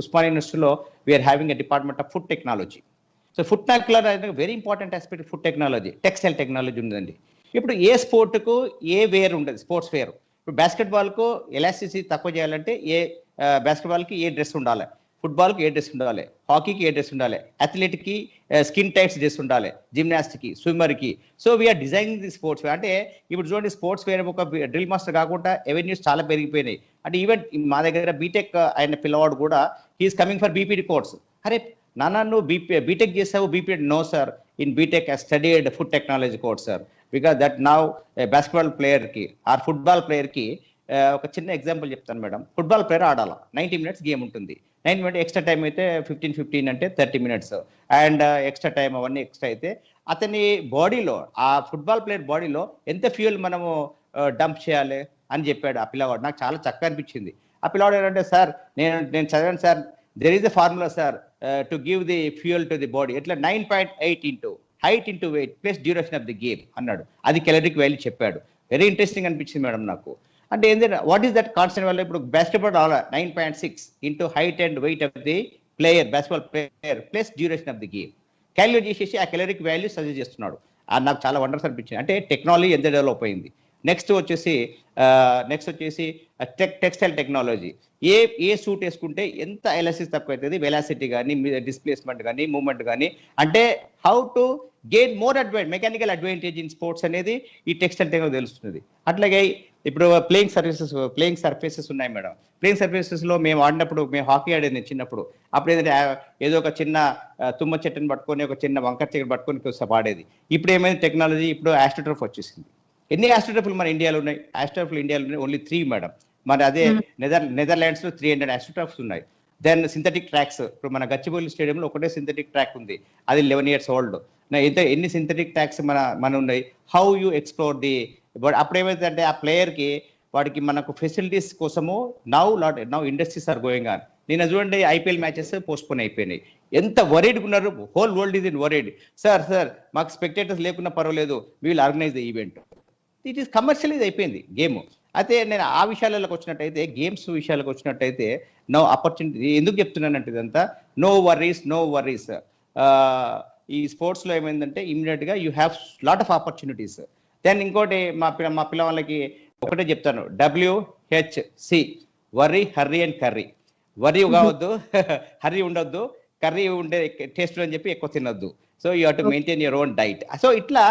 ఉస్మానియా యూనివర్సిటీలో we are having a department of food technology. So food technology very important aspect. Food technology, textile technology ఉందండి. ఇప్పుడు ఏ స్పోర్ట్కు ఏ వేర్ ఉంటుంది, స్పోర్ట్స్ వేర్. ఇప్పుడు బాస్కెట్బాల్కు ఎలాస్టిసిటీ తక్కువ చేయాలంటే బాస్కెట్బాల్కి ఏ డ్రెస్ ఉండాలి, ఫుట్బాల్కి ఏ డ్రెస్ ఉండాలి, హాకీకి ఏ డ్రెస్ ఉండాలి, అథ్లెటిక్కి స్కిన్ టైట్స్ డ్రెస్ ఉండాలి, జిమ్నాస్టిక్కి, స్విమ్మర్కి. So we are designing the sports wear. అంటే ఇప్పుడు చూడండి స్పోర్ట్స్ వేర్ ఒక డ్రిల్ మాస్టర్ కాకుండా ఎవెన్యూస్ చాలా పెరిగిపోయినాయి. అంటే ఈవెన్ మా దగ్గర బీటెక్ అయిన పిల్లవాడు కూడా he is coming for BPD course. అరే నాన్న నువ్వు బీటెక్ చేసావు, BPD? No sir, in BTech I studied food technology course sir, because that now basketball ప్లేయర్కి ఆర్ ఫుట్బాల్ ప్లేయర్కి ఒక చిన్న ఎగ్జాంపుల్ చెప్తాను మేడం. ఫుట్బాల్ ప్లేయర్ ఆడాలా, 90 మినిట్స్ గేమ్ ఉంటుంది. 90 మినిట్స్ ఎక్స్ట్రా టైం అయితే 15 అంటే 30 మినిట్స్ అండ్ ఎక్స్ట్రా టైం అవన్నీ ఎక్స్ట్రా అయితే అతని బాడీలో, ఆ ఫుట్బాల్ ప్లేయర్ బాడీలో ఎంత ఫ్యూయల్ మనము డంప్ చేయాలి అని చెప్పాడు ఆ పిల్లవాడు. నాకు చాలా చక్కగా అనిపించింది. ఆ పిల్లవాడు ఏంటంటే సార్ నేను చదివాను sir, there is a formula sir to give the fuel to the body, ఎట్లా 9.8 into height into weight plus duration of the game అన్నాడు. అది కెలరిక్ వాల్యూ చెప్పాడు. వెరీ ఇంట్రెస్టింగ్ అనిపించింది మేడం నాకు. అంటే ఏంటంటే what is that constant value? ఇప్పుడు basketball 9.6 into height and weight of the player, basketball player plus duration of the game calculate చేసేసి ఆ కెలరిక్ వాల్యూ సజెస్ట్ చేస్తున్నాడు. అది నాకు చాలా వండర్స్ అనిపించింది. అంటే టెక్నాలజీ ఎంత డెవలప్ అయింది. నెక్స్ట్ వచ్చేసి టెక్స్టైల్ టెక్నాలజీ. ఏ సూట్ వేసుకుంటే ఎంత ఎలాసిస్ తక్కువ అవుతుంది, వెలాసిటీ కానీ, డిస్ప్లేస్మెంట్ కానీ, మూవ్మెంట్ కానీ, అంటే how to gain more mechanical advantage in sports అనేది ఈ టెక్స్టైల్ టెక్నాలజీ తెలుస్తుంది. అట్లాగే ఇప్పుడు ప్లేయింగ్ సర్ఫేసెస్ ఉన్నాయి మేడం. ప్లేయింగ్ సర్ఫేసెస్ లో మేము ఆడినప్పుడు, మేము హాకీ ఆడేది చిన్నప్పుడు, అప్పుడు ఏదంటే ఏదో ఒక చిన్న తుమ్మ చెట్టుని పట్టుకొని, ఒక చిన్న వంకర చెట్టు పట్టుకొని ఆడేది. ఇప్పుడు ఏమైంది టెక్నాలజీ, ఇప్పుడు ఆస్ట్రోటర్ఫ్ వచ్చేసింది. ఎన్ని ఆస్ట్రోటర్ఫ్లు మన ఇండియాలో ఉన్నాయి? ఆస్ట్రోటర్ఫ్లు ఇండియాలో ఉన్నాయి ఓన్లీ 3 మేడం. మరి అదే నెదర్లాండ్స్ లో 300 ఆస్ట్రోటర్ఫ్స్ ఉన్నాయి. దెన్ సింథటిక్ ట్రాక్స్, ఇప్పుడు మన గచ్చిబౌలి స్టేడియంలో ఒకటే సింథటిక్ ట్రాక్ ఉంది, అది 11 years ఓల్డ్. ఎన్ని సింథటిక్ ట్రాక్స్ మన ఉన్నాయి? How you explore the. అప్పుడు ఏమైందంటే ఆ ప్లేయర్కి వాడికి మనకు ఫెసిలిటీస్ కోసము now industries are going on. నిన్న చూడండి ఐపీఎల్ మ్యాచెస్ పోస్ట్పోన్ అయిపోయినాయి. ఎంత వరీడ్గా ఉన్నారు, whole world is in worried. Sir మాకు స్పెక్టేటర్స్ లేకున్నా పర్వాలేదు, we'll organise the event. It is commercialise అయిపోయింది గేమ్. అయితే నేను ఆ విషయాలకు వచ్చినట్టయితే, గేమ్స్ విషయాలకు వచ్చినట్టయితే నో ఆపర్చునిటీ. ఎందుకు చెప్తున్నానంటే ఇదంతా నో వర్రీస్. ఈ స్పోర్ట్స్ లో ఏమైందంటే ఇమ్మీడియట్ గా you have lot of opportunities. Then ఇంకోటి మా పిల్లవాళ్ళకి ఒకటే చెప్తాను, WHC, worry, hurry and curry. Worry కావద్దు, హర్రీ ఉండొద్దు, కర్రీ ఉండే టేస్ట్ అని చెప్పి ఎక్కువ తినొద్దు. So you have to maintain your own diet. So ఇట్లా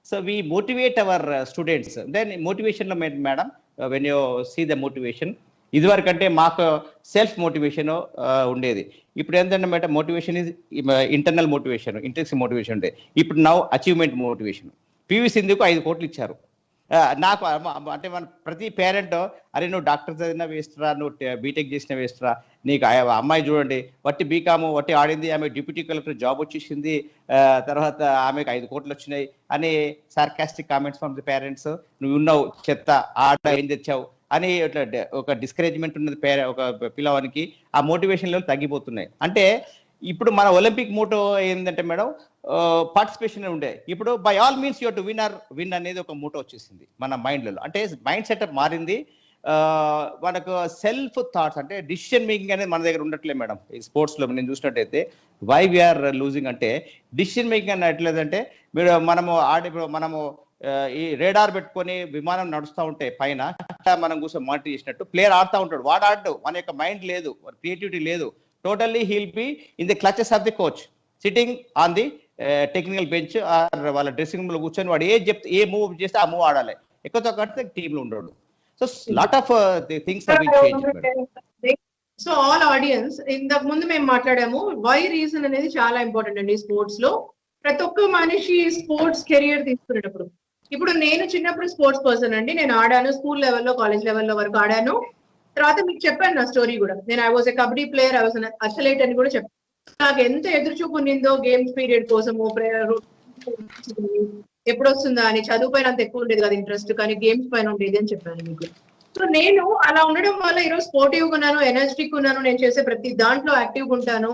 So we motivate our students. Then motivation lo madam, when you see the motivation, ఇదివరకంటే మాకు self motivation ఉండేది. ఇప్పుడు ఏంటంటే madam motivation is internal motivation, interest motivation ఉండే. ఇప్పుడు now achievement motivation. PV సింధుకు 5 కోట్లు ఇచ్చారు. నాకు అంటే మన ప్రతి పేరెంట్ అరే నువ్వు డాక్టర్ చదివినా వేస్తురా, నువ్వు బీటెక్ చేసిన వేస్తురా, నీకు అమ్మాయి చూడండి వట్టి బీకాము వట్టి ఆడింది, ఆమె డిప్యూటీ కలెక్టర్ జాబ్ వచ్చేసింది, తర్వాత ఆమెకు 5 కోట్లు వచ్చినాయి అని sarcastic comments from the parents. నువ్వు ఉన్నావు చెత్త, ఆడ ఏం తెచ్చావు అని ఒక డిస్కరేజ్మెంట్ ఉన్నది ఒక పిల్లవానికి. ఆ మోటివేషన్ లెవెల్ తగ్గిపోతున్నాయి. అంటే ఇప్పుడు మన ఒలింపిక్ మోటో ఏంటంటే మేడం పార్టిసిపేషన్ ఉండే, ఇప్పుడు by all means you to win అనేది ఒక మోటో వచ్చేసింది మన మైండ్లలో. అంటే మైండ్ సెటప్ మారింది. మనకు సెల్ఫ్ థాట్స్ అంటే డిసిషన్ మేకింగ్ అనేది మన దగ్గర ఉండట్లేదు మేడం. ఈ స్పోర్ట్స్లో నేను చూసినట్టయితే వై వీఆర్ లూజింగ్ అంటే డిసిషన్ మేకింగ్ అని ఎట్లేదంటే మనము ఈ రేడార్ పెట్టుకొని విమానం నడుస్తూ ఉంటే పైన మనం కూర్చొని మానిటర్ చేసినట్టు ప్లేయర్ ఆడుతూ ఉంటాడు. వాడు ఆడు, మన యొక్క మైండ్ లేదు, క్రియేటివిటీ లేదు. Totally he'll be in the clutches of the coach sitting on the technical bench వాళ్ళ డ్రెస్సింగ్ రూమ్ లో కూర్చొని వాడు ఏ మూవ్ చేస్తే ఆ మూవ్ ఆడాలి, ఎక్కువతో కడితే టీంలో ఉండడు. So lot of things are being changed. So all audience, ఇంతకు ముందు మేము మాట్లాడాము వై రీజన్ అనేది చాలా ఇంపార్టెంట్ అండి స్పోర్ట్స్ లో. ప్రతి ఒక్క మనిషి స్పోర్ట్స్ కెరియర్ తీసుకునేటప్పుడు, ఇప్పుడు నేను చిన్నప్పుడు స్పోర్ట్స్ పర్సన్ అండి, నేను ఆడాను స్కూల్ లెవెల్లో కాలేజ్ లెవెల్లో వరకు ఆడాను. తర్వాత మీకు చెప్పాను నా స్టోరీ కూడా, నేను I was a kabaddi player, I was athlete అని కూడా చెప్పాను. నాకు ఎంత ఎదురుచూపు ఉన్నిందో గేమ్స్ పీరియడ్ కోసము, ఎప్పుడు వస్తుందా అని. చదువు పైన అంత ఎక్కువ ఉండేది కదా ఇంట్రెస్ట్, కానీ గేమ్స్ పైన ఉండేది అని చెప్పాను మీకు. సో నేను అలా ఉండడం వల్ల ఈరోజు స్పోర్టివ్గా ఉన్నాను, ఎనర్జెటిక్ ఉన్నాను, నేను చేసే ప్రతి దాంట్లో యాక్టివ్గా ఉంటాను,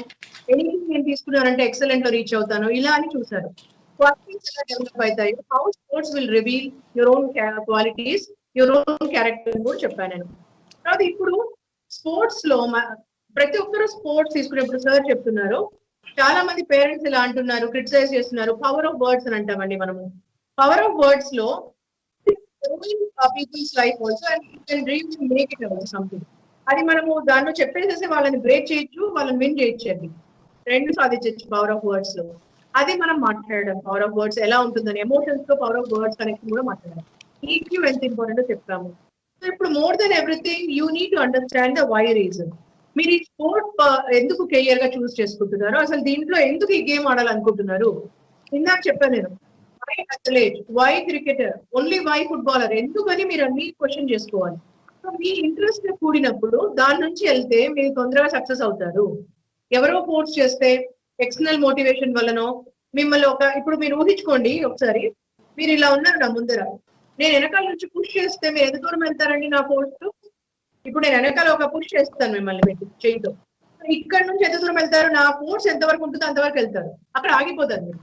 ఎనీథింగ్ నేను తీసుకున్నానంటే ఎక్సలెంట్ లో రీచ్ అవుతాను, ఇలా అని చూసారు. క్వాలిటీస్ ఎలా డెవలప్ అవుతాయి, how sports will reveal your own qualities, your own character కూడా చెప్పాను నేను. తర్వాత ఇప్పుడు స్పోర్ట్స్ లో ప్రతి ఒక్కరు స్పోర్ట్స్ తీసుకునేప్పుడు సార్ చెప్తున్నారు, చాలా మంది పేరెంట్స్ ఇలా అంటున్నారు, క్రిటిసైజ్ చేస్తున్నారు. పవర్ ఆఫ్ వర్డ్స్ అని అంటామండి మనము. పవర్ ఆఫ్ వర్డ్స్ లో peoples life also and you can really make it our something. అది మనము దాంట్లో చెప్పేసేసి వాళ్ళని బ్రేక్ చేయొచ్చు, వాళ్ళని విన్ చేయొచ్చు, రెండు సాధించవచ్చు పవర్ ఆఫ్ వర్డ్స్ లో. అది మనం మాట్లాడడం పవర్ ఆఫ్ వర్డ్స్ ఎలా ఉంటుందని, ఎమోషన్స్ తో పవర్ ఆఫ్ వర్డ్స్ కనెక్షన్ కూడా మాట్లాడాలి. ఈక్యూ ఎంత ఇంపార్టెంట్ చెప్తాము. సో ఇప్పుడు more then everything you need to understand the why reason. మీరు ఈ స్పోర్ట్ ఎందుకు కెరియర్ గా చూస్ చేసుకుంటున్నారు, అసలు దీంట్లో ఎందుకు ఈ గేమ్ ఆడాలనుకుంటున్నారు. ఇందాక చెప్పాను నేను, why athlete, why cricketer, only why footballer, ఎందుకని మీరు అన్ని క్వశ్చన్ చేసుకోవాలి. సో మీ ఇంట్రెస్ట్ కూడినప్పుడు దాని నుంచి వెళ్తే మీరు తొందరగా సక్సెస్ అవుతారు. ఎవరో ఫోర్స్ చేస్తే ఎక్స్టర్నల్ మోటివేషన్ వల్లనో మిమ్మల్ని ఇప్పుడు మీరు ఊహించుకోండి ఒకసారి, మీరు ఇలా ఉన్నారు నా ముందర, నేను వెనకాల నుంచి పుష్ చేస్తే మీరు ఎంత దూరం వెళ్తారండి నా పోస్ట్. ఇప్పుడు నేను వెనకాల ఒక పుష్ చేస్తాను మిమ్మల్ని పెట్టి చేయితో, ఇక్కడ నుంచి ఎంత దూరం వెళ్తారు, నా ఫోర్స్ ఎంతవరకు ఉంటుందో అంతవరకు వెళ్తారు, అక్కడ ఆగిపోతారు మీరు,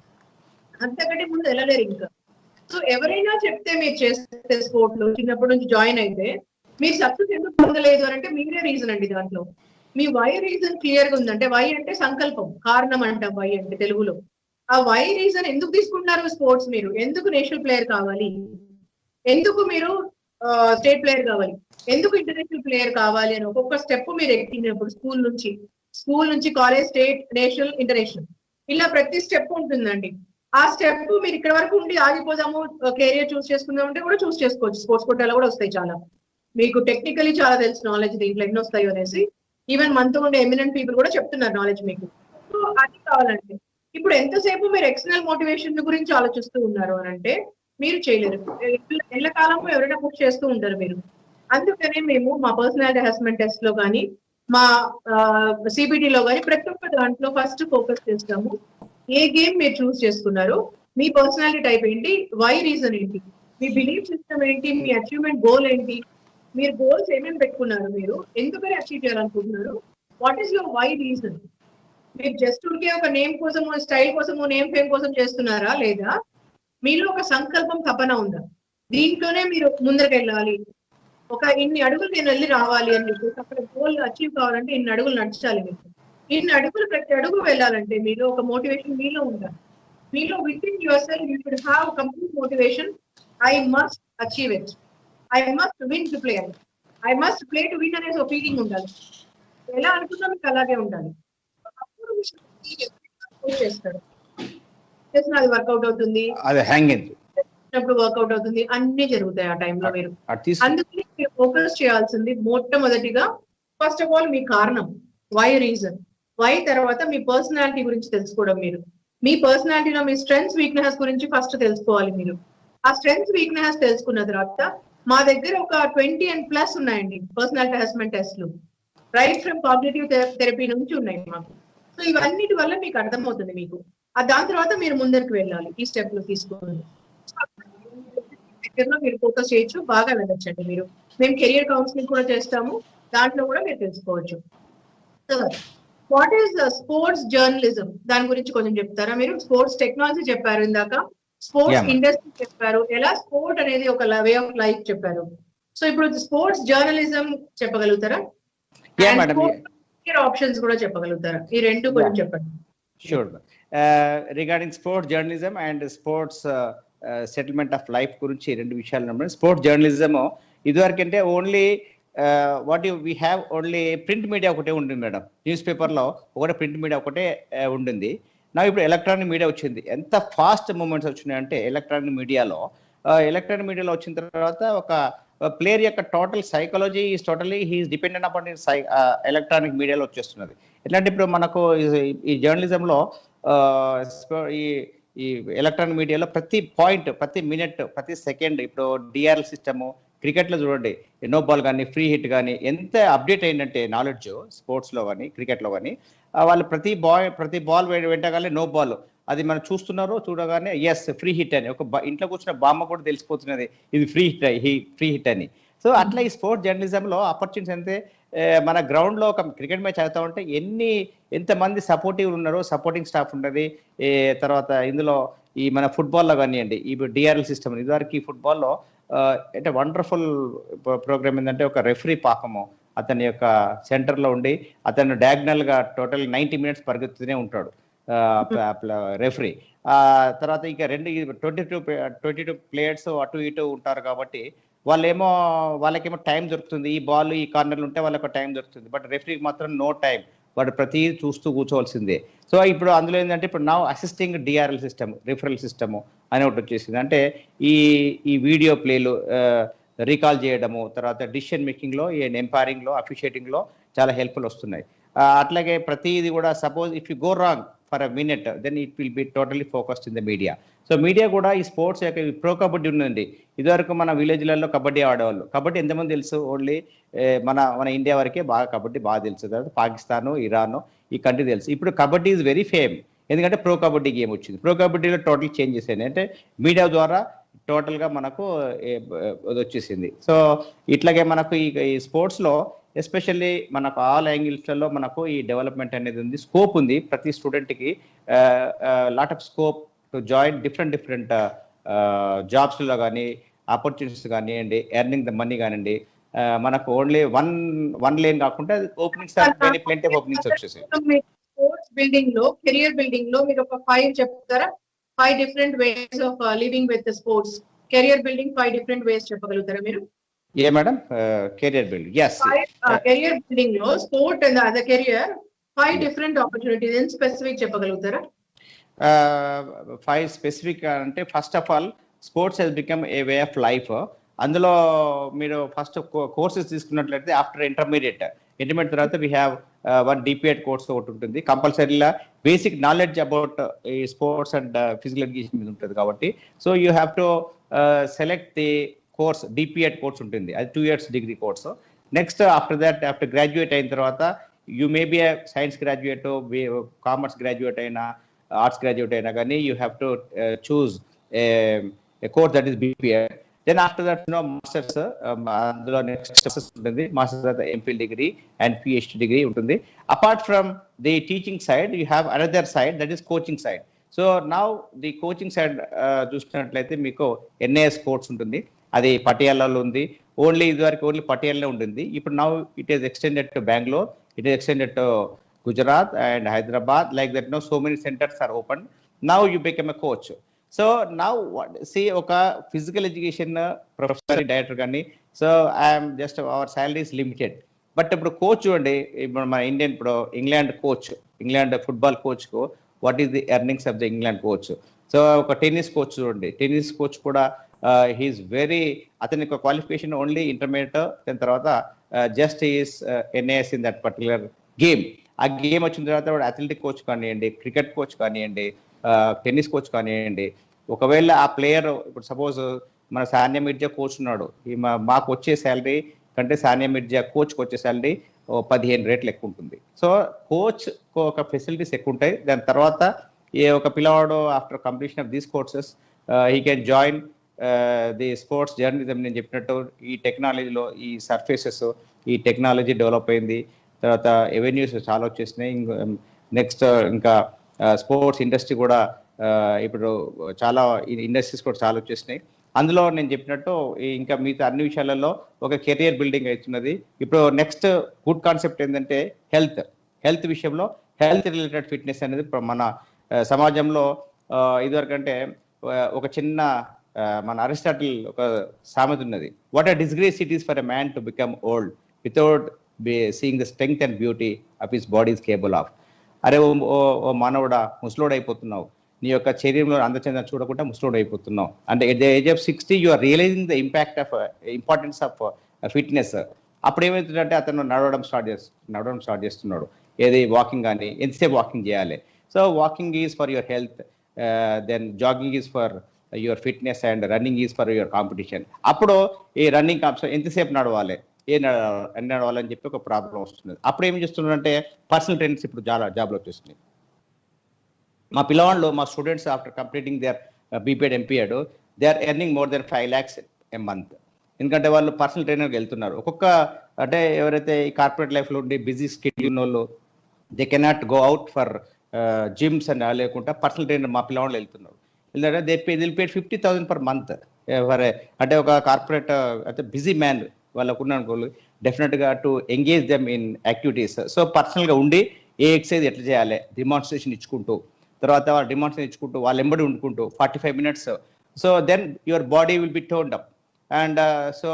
అంతకంటే ముందు వెళ్ళలేరు ఇంకా. సో ఎవరైనా చెప్తే మీరు చేస్తే స్పోర్ట్ లో చిన్నప్పటి నుంచి జాయిన్ అయితే మీరు సక్సెస్ ఎందుకు పొందలేదు అని అంటే మీరే రీజన్ అండి. దాంట్లో మీ వై రీజన్ క్లియర్ గా ఉందంటే, వై అంటే సంకల్పం, కారణం అంటాం వై అంటే తెలుగులో. ఆ వై రీజన్ ఎందుకు తీసుకుంటున్నారు స్పోర్ట్స్, మీరు ఎందుకు నేషనల్ ప్లేయర్ కావాలి, ఎందుకు మీరు స్టేట్ ప్లేయర్ కావాలి, ఎందుకు ఇంటర్నేషనల్ ప్లేయర్ కావాలి అని ఒక్కొక్క స్టెప్ మీరు ఎక్కినప్పుడు స్కూల్ నుంచి కాలేజ్, స్టేట్, నేషనల్, ఇంటర్నేషనల్, ఇలా ప్రతి స్టెప్ ఉంటుందండి. ఆ స్టెప్ మీరు ఇక్కడ వరకు ఉండి ఆగిపోదాము, కెరియర్ చూస్ చేసుకుందాం అంటే కూడా చూస్ చేసుకోవచ్చు. స్పోర్ట్స్ కోటాలో కూడా వస్తాయి చాలా, మీకు టెక్నికలీ చాలా తెలుసు నాలెడ్జ్ దీంట్లో ఎన్ని వస్తాయో అనేసి. ఈవెన్ మనతో ఉండే ఎమినెంట్ పీపుల్ కూడా చెప్తున్నారు నాలెడ్జ్ మీకు. సో అది కావాలంటే ఇప్పుడు ఎంతసేపు మీరు ఎక్స్టర్నల్ మోటివేషన్ గురించి ఆలోచిస్తూ ఉన్నారు అని అంటే మీరు చేయలేరు. ఎల్ల కాలంలో ఎవరైనా పుష్ చేస్తూ ఉంటారు మీరు. అందుకనే మేము మా పర్సనాలిటీ అసెస్మెంట్ టెస్ట్ లో కానీ, మా సిబిటీలో కానీ ప్రతి ఒక్క దాంట్లో ఫస్ట్ ఫోకస్ చేస్తాము. ఏ గేమ్ మీరు చూస్ చేసుకున్నారు, మీ పర్సనాలిటీ టైప్ ఏంటి, వై రీజన్ ఏంటి, మీ బిలీఫ్ సిస్టమ్ ఏంటి, మీ అచీవ్మెంట్ గోల్ ఏంటి, మీరు గోల్స్ ఏమేమి పెట్టుకున్నారు, మీరు ఎందుకని అచీవ్ చేయాలనుకుంటున్నారు, what is your why reason. మీరు జస్ట్ ఉంటే ఒక నేమ్ కోసము, స్టైల్ కోసము, నేమ్ ఫేమ్ కోసం చేస్తున్నారా, లేదా మీలో ఒక సంకల్పం, తపన ఉందా. దీంట్లోనే మీరు ముందరికి వెళ్ళాలి. ఒక ఇన్ని అడుగులు నేను వెళ్ళి రావాలి అని చెప్పేసి అక్కడ గోల్ అచీవ్ కావాలంటే ఇన్ని అడుగులు నడచాలి మీకు. ఇన్ని అడుగులు ప్రతి అడుగు వెళ్ళాలంటే మీలో ఒక మోటివేషన్ మీలో ఉండాలి. మీలో with in your self you should have complete motivation. I must achieve it, I must win to play, I must play to win అనే ఒక ఫీలింగ్ ఉండాలి. ఎలా అనుకున్నా మీకు అలాగే ఉండాలి. అప్పుడు చేస్తాడు, చేసిన అది వర్కౌట్ అవుతుంది, అది హ్యాంగింగ్ వర్కౌట్ అవుతుంది, అన్ని జరుగుతాయి ఆ టైంలో. మీరు అందుకని ఫోకస్ చేయాల్సింది మొట్టమొదటిగా ఫస్ట్ ఆఫ్ ఆల్ మీ కారణం, వై తర్వాత మీ పర్సనాలిటీ గురించి తెలుసుకోవడం. మీరు మీ పర్సనాలిటీలో మీ స్ట్రెంగ్స్ వీక్నెస్ గురించి ఫస్ట్ తెలుసుకోవాలి. మీరు ఆ స్ట్రెంగ్స్ వీక్నెస్ తెలుసుకున్న తర్వాత మా దగ్గర ఒక 20 and ప్లస్ ఉన్నాయండి పర్సనాలిటీ అసెస్మెంట్ టెస్ట్లు, రైట్ ఫ్రమ్ కాగ్నిటివ్ థెరపీ నుంచి ఉన్నాయి మాకు. సో ఇవన్నిటి వల్ల మీకు అర్థమవుతుంది. మీకు దాని తర్వాత మీరు ముందరికి వెళ్ళాలి ఈ స్టెప్లు తీసుకుని. దగ్గరలో మీరు ఫోకస్ చేయొచ్చు, బాగా వెళ్ళొచ్చండి మీరు. మేము కెరియర్ కౌన్సిలింగ్ కూడా చేస్తాము, దాంట్లో కూడా మీరు తెలుసుకోవచ్చు. వాట్ ఈస్ స్పోర్ట్స్ జర్నలిజం, దాని గురించి కొంచెం చెప్తారా మీరు? స్పోర్ట్స్ టెక్నాలజీ చెప్పారు ఇందాక, స్పోర్ట్స్ ఇండస్ట్రీ చెప్పారు, ఎలా స్పోర్ట్ అనేది ఒక వే ఆఫ్ లైఫ్ చెప్పారు. సో ఇప్పుడు స్పోర్ట్స్ జర్నలిజం చెప్పగలుగుతారా? ఆప్షన్స్ కూడా చెప్పగలుగుతారా? ఈ రెండు కొంచెం చెప్పండి. Sure. Regarding sports journalism and sports settlement of life గురించి రెండు విషయాలు. స్పోర్ట్స్ జర్నలిజం ఇదివరకంటే only what we have only print media ఒకటే ఉంటుంది మేడం. న్యూస్ పేపర్లో ఒకటే ప్రింట్ మీడియా ఒకటే ఉండింది. నా ఇప్పుడు ఎలక్ట్రానిక్ మీడియా వచ్చింది. ఎంత ఫాస్ట్ మూమెంట్స్ వచ్చినాయంటే ఎలక్ట్రానిక్ మీడియాలో వచ్చిన తర్వాత ఒక ప్లేయర్ యొక్క total psychology is totally he's dependent upon electronic మీడియాలో వచ్చేస్తున్నది. ఎట్లాంటి ఇప్పుడు మనకు ఈ జర్నలిజంలో ఈ ఎలక్ట్రానిక్ మీడియాలో ప్రతి పాయింట్, ప్రతి మినిట్, ప్రతి సెకండ్, ఇప్పుడు డిఆర్ఎల్ సిస్టము, క్రికెట్లో చూడండి నో బాల్ కానీ ఫ్రీ హిట్ కానీ ఎంత అప్డేట్ అయిందంటే నాలెడ్జ్ స్పోర్ట్స్లో కానీ క్రికెట్లో కానీ వాళ్ళు ప్రతి బాల్ వెంటగానే నో బాల్ అది మనం చూడగానే ఎస్ ఫ్రీ హిట్ అని ఒక ఇంట్లో కూర్చున్న బామ్మ కూడా తెలిసిపోతున్నది ఇది ఫ్రీ హిట్ అని. సో అట్లా ఈ స్పోర్ట్స్ జర్నలిజంలో ఆపర్చునిటీస్ అంతే. మన గ్రౌండ్లో ఒక క్రికెట్ మ్యాచ్ అవుతా ఉంటే ఎంతమంది సపోర్టివ్ ఉన్నారో, సపోర్టింగ్ స్టాఫ్ ఉన్నది. తర్వాత ఇందులో ఈ మన ఫుట్బాల్లో కానివ్వండి, ఈ డిఆర్ఎల్ సిస్టమ్ ఇదివరకు ఈ ఫుట్బాల్లో అంటే వండర్ఫుల్ ప్రోగ్రామ్ ఏంటంటే ఒక రెఫరీ పాపము అతని యొక్క సెంటర్లో ఉండి అతను డయాగ్నల్ గా టోటల్ 90 minutes పరిగెత్తుతూనే ఉంటాడు రెఫరీ. తర్వాత ఇంకా 22 ప్లేయర్స్ అటు ఇటు ఉంటారు కాబట్టి వాళ్ళకేమో టైం దొరుకుతుంది. ఈ బాల్ ఈ కార్నర్లు ఉంటే వాళ్ళకి టైం దొరుకుతుంది, బట్ రెఫరీకి మాత్రం నో టైం, వాడు ప్రతి చూస్తూ కూర్చోవలసిందే. సో ఇప్పుడు అందులో ఏంటంటే ఇప్పుడు నా assisting DRL system, referral system అని ఒకటి వచ్చేసింది. అంటే ఈ వీడియో ప్లేలు రీకాల్ చేయడము, తర్వాత డిసిషన్ మేకింగ్లో, ఎంపైరింగ్లో, అఫిషియేటింగ్లో చాలా హెల్ప్ఫుల్ వస్తున్నాయి. అట్లాగే ప్రతిది కూడా suppose if you go wrong for a minute then it will be totally focused in the media. So media కూడా ఈ స్పోర్ట్స్ యొక్క ప్రో కబడ్డీ ఉందండి. ఇదివరకు మన విలేజ్లలో కబడ్డీ ఆడేవాళ్ళు. కబడ్డీ ఎంతమంది తెలుసు? ఓన్లీ మన ఇండియా వరకే కబడ్డీ బాగా తెలుసు. తర్వాత పాకిస్తాను, ఇరాన్ ఈ కంట్రీ తెలుసు. ఇప్పుడు కబడ్డీ ఈజ్ వెరీ ఫేమ్, ఎందుకంటే ప్రో కబడ్డీ గేమ్ వచ్చింది. ప్రో కబడ్డీలో టోటల్ చేంజెస్ అయినాయి, అంటే మీడియా ద్వారా టోటల్గా మనకు వచ్చేసింది. సో ఇట్లాగే మనకు ఈ స్పోర్ట్స్లో ఎస్పెషల్లీ మనకు ఆల్ యాంగిల్స్లలో మనకు ఈ డెవలప్మెంట్ అనేది ఉంది, స్కోప్ ఉంది. ప్రతి స్టూడెంట్కి lot of scope to join different జాబ్స్లో కానీ, ఆపర్చునిటీస్ కానివ్వండి, ఎర్నింగ్ ద మనీ కానివ్వండి. మనకు ఓన్లీ వన్ లేన్ కాకుండా ఓపెనింగ్స్ ప్lenty ఆఫ్ ఓపెనింగ్స్ వచ్చేసాయి. స్పోర్ట్స్ బిల్డింగ్ లో, కెరియర్ బిల్డింగ్ లో మీరు ఒక 5 చెప్తారా? 5 different ways of living with the sports. Career building 5 different ways చెప్పగలుగుతారా మీరు? Madam career building, yes. Career building లో sport and other career 5 different opportunities in specific చెప్పగలుగుతారా? 5 specific అంటే first of all sports has become a way of life. అందులో మీరు first courses తీసుకున్నట్లయితే after intermediate తర్వాత we have 1 DPED course ఒకటి ఉంటుంది. కంపల్సరీగా బేసిక్ నాలెడ్జ్ అబౌట్ ఈ స్పోర్ట్స్ అండ్ ఫిజికల్ ఎడ్యుకేషన్ మీద ఉంటుంది కాబట్టి so you have to select the course. DPED course ఉంటుంది, అది 2 years degree course. Next after graduate అయిన తర్వాత you may be science graduate, commerce graduate అయినా, ఆర్ట్స్ గ్రాడ్యుయేట్ అయినా కానీ you have to choose a course that is BPED. Then after that masters, అందులో next ఉంటుంది. Masters తర్వాత MPhil degree and PhD degree ఉంటుంది. Apart from the teaching side you have another side, that is coaching side. So now the coaching side చూసినట్లయితే మీకు NIS course ఉంటుంది, అది పటియాలాలో ఉంది. ఇదివరకు ఓన్లీ పటియాలాలో ఉంటుంది. ఇప్పుడు now it is extended to Bengaluru, it is extended to Gujarat and Hyderabad, like that. So many centers are opened. Now you become a coach. So now see oka physical education professor director gani, so I am just, our salary is limited. But ఇప్పుడు coach చూడండి, ఇప్పుడు మన Indian ఇప్పుడు England football coach కు what is the earnings of the England coach. So ఒక tennis coach చూడండి, tennis coach కూడా he's very, అతని క్వాలిఫికేషన్ ఓన్లీ ఇంటర్మీడియట్, దాని తర్వాత just is NAS in that particular game. ఆ గేమ్ వచ్చిన తర్వాత వాడు అథ్లెటిక్ కోచ్ కానివ్వండి, క్రికెట్ కోచ్ కానివ్వండి, టెన్నిస్ కోచ్ కానివ్వండి. ఒకవేళ ఆ ప్లేయర్ ఇప్పుడు సపోజ్ మన సానియా మిర్జా కోచ్ ఉన్నాడు, మాకు వచ్చే శాలరీ కంటే సానియా మిర్జా కోచ్కి వచ్చే శాలరీ 15 రెట్లు ఎక్కువ ఉంటుంది. సో కోచ్ ఒక ఫెసిలిటీస్ ఎక్కువ ఉంటాయి. దాని తర్వాత ఏ ఒక పిల్లవాడు after completion of these courses he can join the sports journalism. నేను చెప్పినట్టు ఈ టెక్నాలజీలో ఈ సర్ఫేసెస్, ఈ టెక్నాలజీ డెవలప్ అయింది, తర్వాత ఎవెన్యూస్ చాలా వచ్చేసినాయి. నెక్స్ట్ ఇంకా స్పోర్ట్స్ ఇండస్ట్రీ కూడా ఇప్పుడు చాలా ఇండస్ట్రీస్ కూడా చాలా వచ్చేసినాయి. అందులో నేను చెప్పినట్టు ఇంకా మిగతా అన్ని విషయాలలో ఒక కెరియర్ బిల్డింగ్ అవుతున్నది. ఇప్పుడు నెక్స్ట్ గుడ్ కాన్సెప్ట్ ఏంటంటే హెల్త్ విషయంలో హెల్త్ రిలేటెడ్ ఫిట్నెస్ అనేది మన సమాజంలో ఇదివరకంటే ఒక చిన్న మన అరిస్టాటిల్ ఒక సామెత ఉన్నది, what are disgrace it is for a man to become old without seeing the strength and beauty of his body is capable of. అరే ఓ మానవుడా, ముసలోడు అయిపోతున్నావు, నీ యొక్క శరీరంలో అందచందం చూడకుండా ముసలోడు అయిపోతున్నావు. అంటే at the age of 60 you are realising the importance of fitness. అప్పుడు ఏమవుతుందంటే అతను నడవడం స్టార్ట్ చేస్తున్నాడు. ఏది వాకింగ్ కానీ, ఎంతసేపు వాకింగ్ చేయాలి. So walking is for your health, then jogging is for your fitness and running is for your competition. అప్పుడు ఈ రన్నింగ్ ఎంతసేపు నడవాలి, నడవాలని చెప్పి ఒక ప్రాబ్లం వస్తుంది. అప్పుడు ఏం చేస్తున్నారంటే పర్సనల్ ట్రైనర్స్ ఇప్పుడు చాలా జాబ్లు వచ్చేస్తున్నాయి. మా పిల్లవాళ్ళు, మా students after completing their BPEd MPEd, they are earning more than 5 lakhs a month. ఎందుకంటే వాళ్ళు పర్సనల్ ట్రైనర్కి వెళ్తున్నారు. ఒక్కొక్క అంటే ఎవరైతే ఈ కార్పొరేట్ లైఫ్లో ఉండి బిజీ స్కెడ్యూల్ వాళ్ళు, they cannot go out for gyms అని లేకుండా పర్సనల్ ట్రైనర్ మా పిల్లవాళ్ళు వెళ్తున్నారు. ఎందుకంటే దే పేడ్ 50,000 per month. అంటే ఒక కార్పొరేట్ అయితే బిజీ మ్యాన్ వాళ్ళకు ఉన్న అనుకోలు డెఫినెట్గా to engage them in activities. So పర్సనల్గా ఉండి ఏ ఎక్సర్సైజ్ ఎట్లా చేయాలి డిమాన్స్ట్రేషన్ ఇచ్చుకుంటూ, తర్వాత డిమాన్స్ట్రేషన్ ఇచ్చుకుంటూ వాళ్ళు ఎంబడి ఉండుకుంటూ 45 minutes. So then your body will be toned up. And so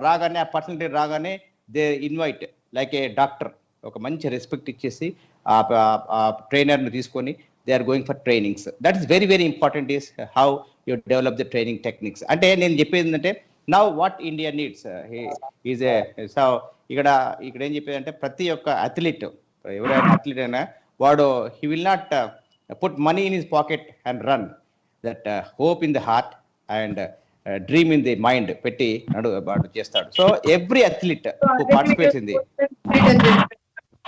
రాగానే ఆ పర్సనల్ ట్రైనర్ రాగానే they invite like a doctor, ఒక మంచి రెస్పెక్ట్ ఇచ్చేసి ఆ ట్రైనర్ని తీసుకొని they are going for trainings. That is very very important is how you develop the training techniques. అంటే నేను చెప్పేది ఏంటంటే now what India needs is so ఇక్కడ ఏం చెప్పేది అంటే ప్రతి ఒక్క అథ్లీట్, ఎవరైనా అథ్లీట్ అయినా వాడు he will not put money in his pocket and run, that hope in the heart and dream in the mind పెట్టి వాడు చేస్తాడు. So every athlete who participates in the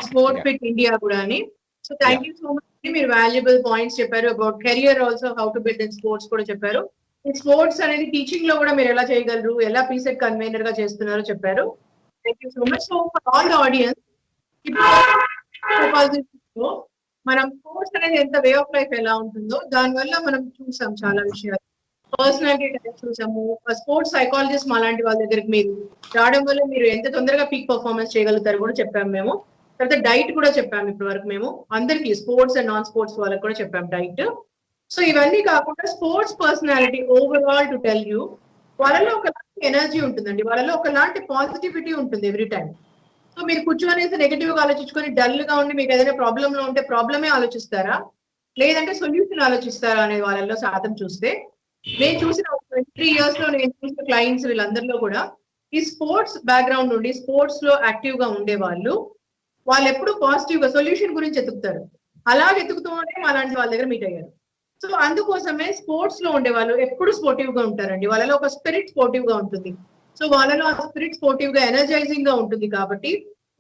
sport fit India కూడా అని. So thank you so much. మీరు valuable points చెప్పారు about career, also how to build in sports కూడా చెప్పారు. ఈ స్పోర్ట్స్ అనేది టీచింగ్ లో కూడా మీరు ఎలా చేయగలరు, ఎలా పీసెట్ కన్వీనర్ గా చేస్తున్నారో చెప్పారు. Thank you so much. So for all the audience, ఇప్పుడు మనం స్పోర్ట్స్ అనేది ఎంత వే ఆఫ్ లైఫ్ ఎలా ఉంటుందో దానివల్ల మనం చూసాం చాలా విషయాలు. పర్సనాలిటీ టైప్ చూసాము. స్పోర్ట్స్ సైకాలజిస్ట్ అలాంటి వాళ్ళ దగ్గరికి మీరు రావడం వల్ల మీరు ఎంత తొందరగా పీక్ పర్ఫార్మెన్స్ చేయగలుగుతారు కూడా చెప్పాము మేము. తర్వాత డైట్ కూడా చెప్పాము ఇప్పటి వరకు మేము అందరికి, స్పోర్ట్స్ అండ్ నాన్ స్పోర్ట్స్ వాళ్ళకి కూడా చెప్పాము డైట్. సో ఇవన్నీ కాకుండా sports personality overall to tell you, వాళ్ళలో ఒకలాంటి ఎనర్జీ ఉంటుందండి, వాళ్ళలో ఒకలాంటి పాజిటివిటీ ఉంటుంది ఎవ్రీ టైం. సో మీరు కూర్చొనేసి నెగిటివ్ గా ఆలోచించుకొని డల్ గా ఉండి మీకు ఏదైనా ప్రాబ్లమ్ లో ఉంటే ప్రాబ్లమే ఆలోచిస్తారా, లేదంటే సొల్యూషన్ ఆలోచిస్తారా అనే వాళ్ళలో శాతం చూస్తే, నేను చూసిన 23 years లో నేను చూసిన క్లయింట్స్ వీళ్ళందరిలో కూడా ఈ స్పోర్ట్స్ బ్యాక్గ్రౌండ్ నుండి స్పోర్ట్స్ లో యాక్టివ్ గా ఉండే వాళ్ళు ఎప్పుడు పాజిటివ్ గా సొల్యూషన్ గురించి ఎతుకుతారు. అలా వెతుకుతూ ఉంటే అలాంటి వాళ్ళ దగ్గర మీట్ అయ్యారు. సో అందుకోసమే స్పోర్ట్స్ లో ఉండే వాళ్ళు ఎప్పుడు స్పోర్టివ్ గా ఉంటారండి. వాళ్ళలో ఒక స్పిరిట్ స్పోర్టివ్ గా ఉంటుంది. సో వాళ్ళలో ఆ స్పిరిట్ స్పోర్టివ్ గా ఎనర్జైజింగ్ గా ఉంటుంది కాబట్టి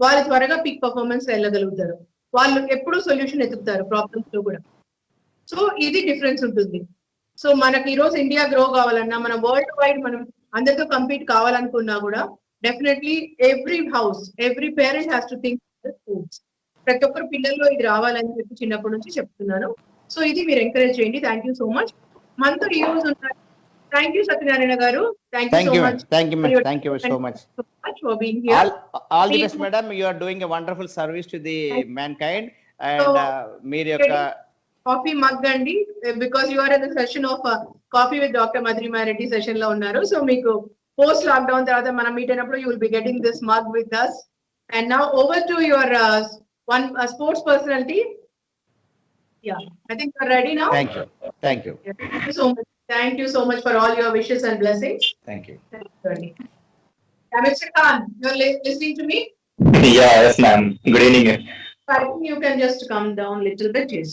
వాళ్ళు త్వరగా పీక్ పర్ఫార్మెన్స్ వెళ్ళగలుగుతారు. వాళ్ళు ఎప్పుడు సొల్యూషన్ ఎతుకుతారు ప్రాబ్లమ్స్ లో కూడా. సో ఇది డిఫరెన్స్ ఉంటుంది. సో మనకి ఈ రోజు ఇండియా గ్రో కావాలన్నా, మనం వరల్డ్ వైడ్ మనం అందరితో కంపీట్ కావాలనుకున్నా కూడా definitely every house, every parent has to think sports. ప్రతి ఒక్కరు పిల్లల్లో ఇది రావాలని చెప్పి చిన్నప్పటి నుంచి చెప్తున్నాను. సో ఇది మీరు ఎంకరేజ్ చేయండి. Thank you so much. మనతో ఈ రోజు ఉన్నారు. థ్యాంక్ యూ సత్యనారాయణ గారు. Thank you so much. Thank you so much for being here. All the best, madam. You are doing a wonderful service to the mankind. And మీరు యొక్క coffee mug అండి, because you are in the session of coffee with doctor Madhurima Reddy session లో ఉన్నారు. So మీకు post lockdown తర్వాత మనం meet అయినప్పుడు you will be getting this mug with us. And now over to your one sports personality. Yeah, I think you're ready now. Thank you. Thank you so much. Thank you so much for all your wishes and blessings. Thank you. Mr. Khan, you're listening to me? Yeah, yes, ma'am. Good evening. I think you can just come down a little bit. Yes.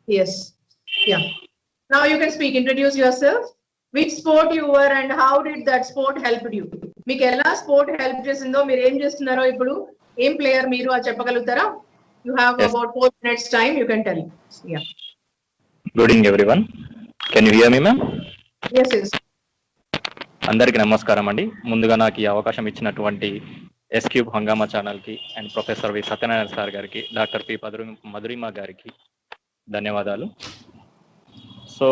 Yes. Yeah. Now you can speak. Introduce yourself. Which sport you were and how did that sport help you? మీకు ఎలా sport help చేసిందో, మీరు ఏం చేస్తున్నారో ఇప్పుడు, ఏం player మీరు అది చెప్పగలుగుతారా? You have Yes. about 4 minutes time. You can tell. Yeah. Good evening, everyone. Can you hear me, ma'am? Yes, yes. అందరికీ నమస్కారం అండి. ముందుగా నాకు ఈ అవకాశం ఇచ్చినటువంటి ఎస్ క్యూబ్ హంగామా ఛానల్కి and professor V Satyanarayana sir గారికి, డాక్టర్ పి మధురిమ గారికి ధన్యవాదాలు. సో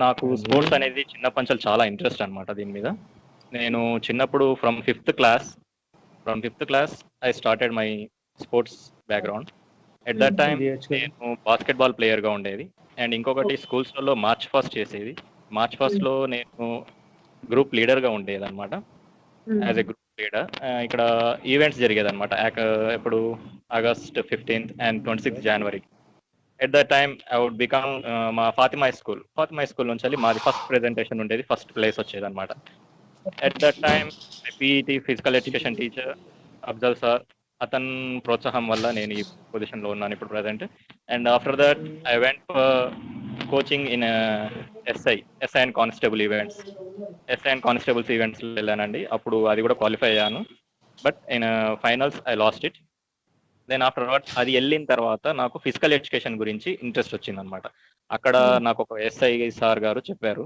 నాకు స్పోర్ట్స్ అనేది చిన్నప్పటి నుంచి చాలా ఇంట్రెస్ట్ అనమాట. దీని మీద నేను చిన్నప్పుడు from fifth class I started my sports background. At that time నేను బాస్కెట్బాల్ ప్లేయర్గా ఉండేది. అండ్ ఇంకొకటి స్కూల్స్లలో మార్చ్ ఫాస్ట్ చేసేది. మార్చ్ ఫాస్ట్లో నేను గ్రూప్ లీడర్గా ఉండేది అనమాట. యాజ్ ఎ గ్రూప్ లీడర్ ఇక్కడ ఈవెంట్స్ జరిగేది అనమాట. ఇప్పుడు August 15th and 26th January. At the time I would become మా ఫాతిమా స్కూల్ నుంచి మాది ఫస్ట్ ప్రెజెంటేషన్ ఉండేది, ఫస్ట్ ప్లేస్ వచ్చేది అనమాట. At that time PET physical education teacher Afzal sir, అతని ప్రోత్సాహం వల్ల నేను ఈ పొజిషన్లో ఉన్నాను ఇప్పుడు present. And after that I went for coaching in SI and constable events వెళ్ళానండి. అప్పుడు అది కూడా క్వాలిఫై అయ్యాను. But in finals I lost it. Then after what అది వెళ్ళిన తర్వాత నాకు ఫిజికల్ ఎడ్యుకేషన్ గురించి ఇంట్రెస్ట్ వచ్చింది అనమాట. అక్కడ నాకు ఒక ఎస్ఐ సార్ గారు చెప్పారు,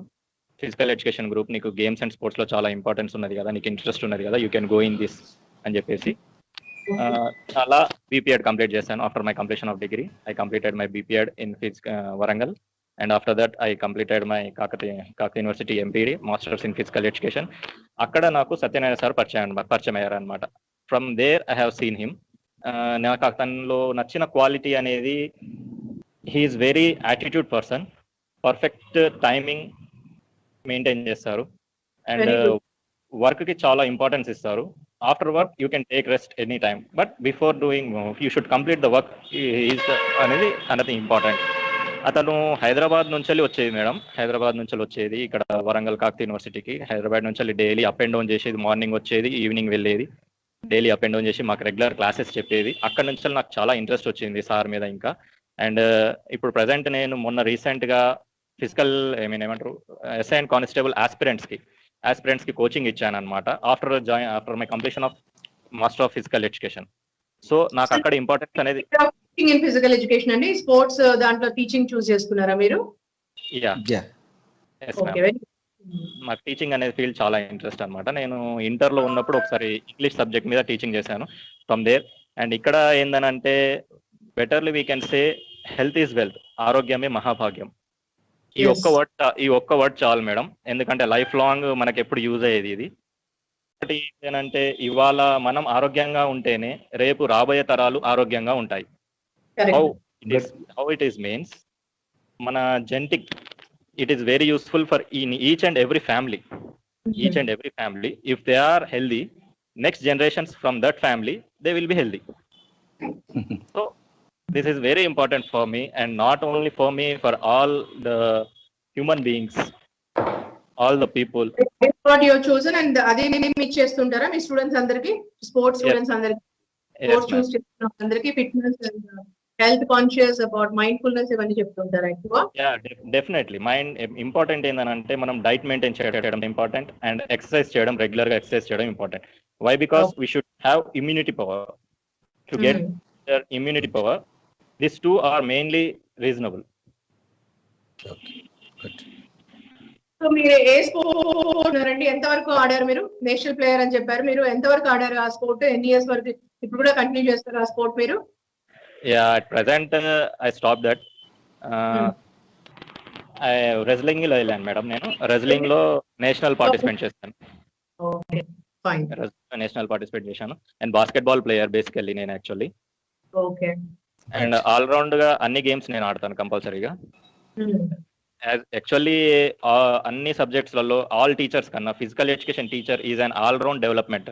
ఫిజికల్ ఎడ్యుకేషన్ గ్రూప్ నీకు గేమ్స్ అండ్ స్పోర్ట్స్ లో చాలా ఇంపార్టెన్స్ ఉన్నది కదా, నీకు ఇంట్రెస్ట్ ఉన్నది కదా, you can go in this అని చెప్పేసి చాలా బీపీఎడ్ కంప్లీట్ చేశాను. After my completion of degree I completed my BPEd in Warangal. And after that I completed my Kakatiya University MPD masters in physical education. అక్కడ నాకు సత్యనారాయణ సార్ పరిచయం అయ్యారనమాట. From there I have seen him. నాకు అతనిలో నచ్చిన quality అనేది, he's very attitude person, perfect timing maintain చేస్తారు and work కి చాలా ఇంపార్టెన్స్ ఇస్తారు. After work you can take rest any time, but before doing you should complete the work అనేది అనేది ఇంపార్టెంట్. అతను హైదరాబాద్ నుంచి వచ్చేది మేడం, ఇక్కడ వరంగల్ కాకతీయ యూనివర్సిటీకి హైదరాబాద్ నుంచి డైలీ అప్ అండ్ డౌన్ చేసేది. మార్నింగ్ వచ్చేది, ఈవినింగ్ వెళ్ళేది. డైలీ అప్ అండ్ డౌన్ చేసి మాకు రెగ్యులర్ క్లాసెస్ చెప్పేది. అక్కడ నుంచి నాకు చాలా ఇంట్రెస్ట్ వచ్చింది సార్ మీద ఇంకా. అండ్ ఇప్పుడు ప్రజెంట్ నేను మొన్న రీసెంట్గా ఎస్ఐ అండ్ కానిస్టేబుల్ ఆస్పిరెంట్స్ కి కోచింగ్ ఇచ్చాను అనమాట. After my completion of master of physical education. So నాకు అక్కడ ఇంపార్టెన్స్ అనేది ఫిజికల్ ఎడ్యుకేషన్ అండి. స్పోర్ట్స్ దాంట్లో టీచింగ్ చూస్ చేసుకున్నారా మీరు? నాకు టీచింగ్ అనేది ఫీల్డ్ చాలా ఇంట్రెస్ట్ అనమాట. నేను ఇంటర్లో ఉన్నప్పుడు ఒకసారి ఇంగ్లీష్ సబ్జెక్ట్ మీద టీచింగ్ చేశాను ఫ్రమ్ దేర్. అండ్ ఇక్కడ ఏందనంటే betterly we can say health is wealth, ఆరోగ్యమే మహాభాగ్యం. ఈ ఒక్క వర్డ్ చాలు మేడం, ఎందుకంటే లైఫ్ లాంగ్ మనకి ఎప్పుడు యూజ్ అయ్యేది ఇది. ఒకటి ఏంటంటే ఇవాళ మనం ఆరోగ్యంగా ఉంటేనే రేపు రాబోయే తరాలు ఆరోగ్యంగా ఉంటాయి. హౌ ఇట్ ఈస్ మీన్స్ మన genetic, it is very useful for in each and every family. If they are healthy, next generations from that family they will be healthy. So this is very important for me, and not only for me, for all the human beings, all the people. What you have chosen, and ade me chestunటారా మీ students అందరికి, sports students అందరికి, sports choose చేస్తున్న అందరికి fitness and health conscious about mindfulness ఇవన్నీ చెప్తుంటారా ఎక్కువ? Definitely. Mind important ఏంటంటే మనం డైట్ మెయింటైన్ చేయడం ఇంపార్టెంట్, అండ్ ఎక్సర్సైజ్ చేయడం, రెగ్యులర్ గా ఎక్సర్సైజ్ చేయడం important. Why? Because we should have immunity power. To get immunity power, this two are mainly reasonable. So మీరు ఏ స్పోర్ట్ అండి, ఎంతవరకు ఆడారు మీరు? నేషనల్ ప్లేయర్ అని చెప్పారు, మీరు ఎంతవరకు ఆడారు ఆ స్పోర్ట్? ఎన్ని ఇయర్స్ వరకు ఇప్పుడు కూడా కంటిన్యూ చేస్తారు ఆ స్పోర్ట్ మీరు? Yeah, at present I stopped that. Wrestling లో వెళ్ళాను మేడం. నేను రెజ్లింగ్ లో నేషనల్ పార్టిసిపేట్ చేశాను. నేషనల్ పార్టిసిపేట్ చేశాను. అండ్ బాస్కెట్బాల్ ప్లేయర్ బేసికల్లీ నేను యాక్చువల్లీ. అండ్ ఆల్ రౌండ్ గా అన్ని గేమ్స్ నేను ఆడతాను కంపల్సరీగా. యాక్చువల్లీ అన్ని సబ్జెక్ట్స్ లలో ఆల్ టీచర్స్ కన్నా physical education teacher is an all round development.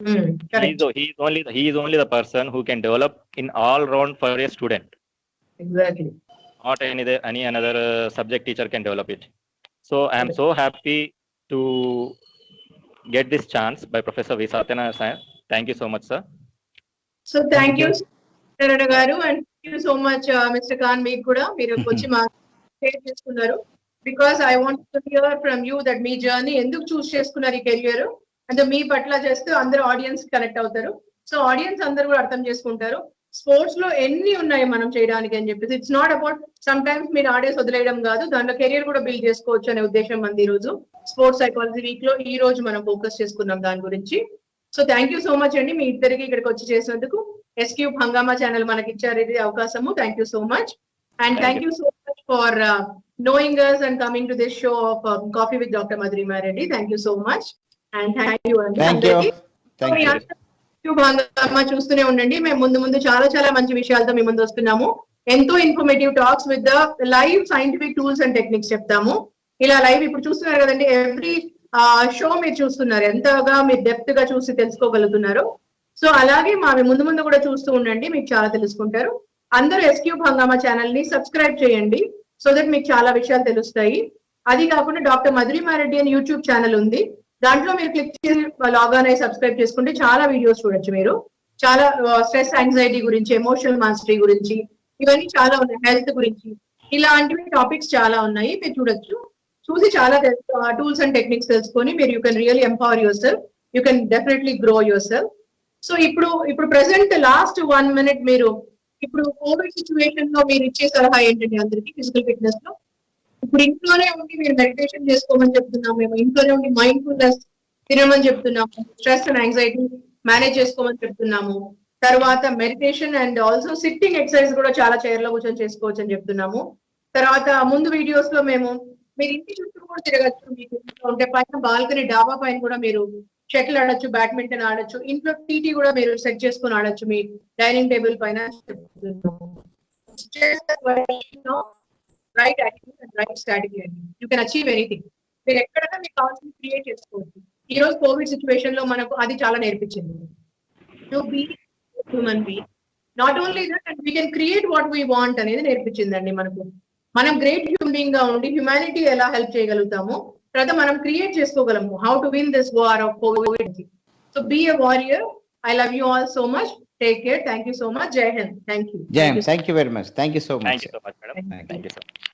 He is only the person who can develop in all round for a student. Exactly. not any another subject teacher can develop it. So I am so happy to get this chance by Professor V. Satyanarayana sir. Thank you so much, sir. So thank you Narayana garu and thank you so much mister Khan. మీకు కూడా మీరు వచ్చి మా share చేసుకున్నారు. Because I want to hear from you that మీ journey ఎందుకు choose చేసుకున్నారు ఈ కెరియర్ అంటే మీ పట్ల చేస్తే అందరూ ఆడియన్స్ కనెక్ట్ అవుతారు. సో ఆడియన్స్ అందరూ కూడా అర్థం చేసుకుంటారు స్పోర్ట్స్ లో ఎన్ని ఉన్నాయి మనం చేయడానికి అని చెప్పేసి. It's not about some times మీరు ఆడేసి వదిలేయడం కాదు, దాంట్లో కెరియర్ కూడా బిల్డ్ చేసుకోవచ్చు అనే ఉద్దేశం మంది ఈ రోజు స్పోర్ట్స్ సైకాలజీ వీక్ లో ఈ రోజు మనం ఫోకస్ చేసుకున్నాం దాని గురించి. So thank you so much అండి మీ ఇద్దరికి ఇక్కడికి వచ్చి చేసినందుకు. ఎస్క్యూబ్ హంగామా ఛానల్ మనకి ఇచ్చారు ఇది అవకాశము. Thank you so much and thank you so much for knowing us and coming to this show of Coffee with Dr. Madhurima Reddy. Thank you so much and thank you. హంగామా చూస్తూనే ఉండండి. మేము ముందు చాలా మంచి విషయాలతో మీ ముందు వస్తున్నాము. ఎంతో informative talks with the live scientific tools and techniques చెప్తాము. ఇలా లైవ్ ఇప్పుడు చూస్తున్నారు కదండి, ఎవ్రీ షో మీరు చూస్తున్నారు, ఎంతగా మీరు డెప్త్ గా చూసి తెలుసుకోగలుగుతున్నారు. సో అలాగే మా ముందు కూడా చూస్తూ ఉండండి, మీకు చాలా తెలుసుకుంటారు. అందరూ ఎస్క్యూబ్ హంగామా ఛానల్ ని సబ్స్క్రైబ్ చేయండి సో దట్ మీకు చాలా విషయాలు తెలుస్తాయి. అది కాకుండా డాక్టర్ మధురిమా రెడ్డి అని యూట్యూబ్ ఛానల్ ఉంది, దాంట్లో మీరు క్లిక్ చేసి లాగిన్ అయ్యి సబ్స్క్రైబ్ చేసుకుంటే చాలా వీడియోస్ చూడొచ్చు. మీరు చాలా స్ట్రెస్ యాంగ్జైటీ గురించి, ఎమోషనల్ మాస్టరీ గురించి, ఇవన్నీ చాలా ఉన్నాయి, హెల్త్ గురించి, ఇలాంటివి టాపిక్స్ చాలా ఉన్నాయి. మీరు చూడొచ్చు, చూసి చాలా టూల్స్ అండ్ టెక్నిక్స్ తెలుసుకొని మీరు you can really empower your self, you can definitely grow your self. So ఇప్పుడు ప్రెసెంట్ లాస్ట్ 1 minute మీరు ఇప్పుడు కోవిడ్ సిచ్యువేషన్ లో మీరు ఇచ్చే సలహా ఏంటండి అందరికి ఫిజికల్ ఫిట్నెస్ లో? ఇప్పుడు ఇంట్లోనే ఉండి మీరు మెడిటేషన్ చేసుకోమని చెప్తున్నాము, మేము ఇంట్లోనే ఉండి మైండ్ఫుల్నెస్ తినమని చెప్తున్నాము, స్ట్రెస్ అండ్ యాంగ్జైటీ మేనేజ్ చేసుకోమని చెప్తున్నాము, తర్వాత meditation and also sitting exercise కూడా చాలా చైర్ లో కూర్చొని చేసుకోవచ్చు అని చెప్తున్నాము. తర్వాత ముందు వీడియోస్ లో మేము మీరు ఇంటి చుట్టూ కూడా తిరగచ్చు, మీకు ఉంటే పైన బాల్కనీ డాబా పైన కూడా మీరు షటిల్ ఆడొచ్చు, బ్యాడ్మింటన్ ఆడొచ్చు, ఇంట్లో టీటీ కూడా మీరు సెట్ చేసుకుని ఆడొచ్చు మీ డైనింగ్ టేబుల్ పైన. Right attitude and right strategy అండి, యూ కెన్ అచీవ్ ఎనీథింగ్. మీరు ఎక్కడైనా మీకు కావాల్సింది క్రియేట్ చేసుకోవచ్చు. ఈ రోజు కోవిడ్ సిచ్యువేషన్ లో మనకు అది చాలా నేర్పించింది. To be human being, not only that and we can create what we want అనేది నేర్పించిందండి మనకు. మనం గ్రేట్ హ్యూమన్ బీయింగ్ గా ఉండి హ్యుమానిటీ ఎలా హెల్ప్ చేయగలుగుతాము, తర్వాత మనం క్రియేట్ చేసుకోగలము how to win this war of Covid. So be a warrior. I love you all so much. Take care. Thank you so much. Jai Hind. Thank you. Jai Hind. Thank you very much. Thank you so much. Thank you so much, madam. Thank you so much.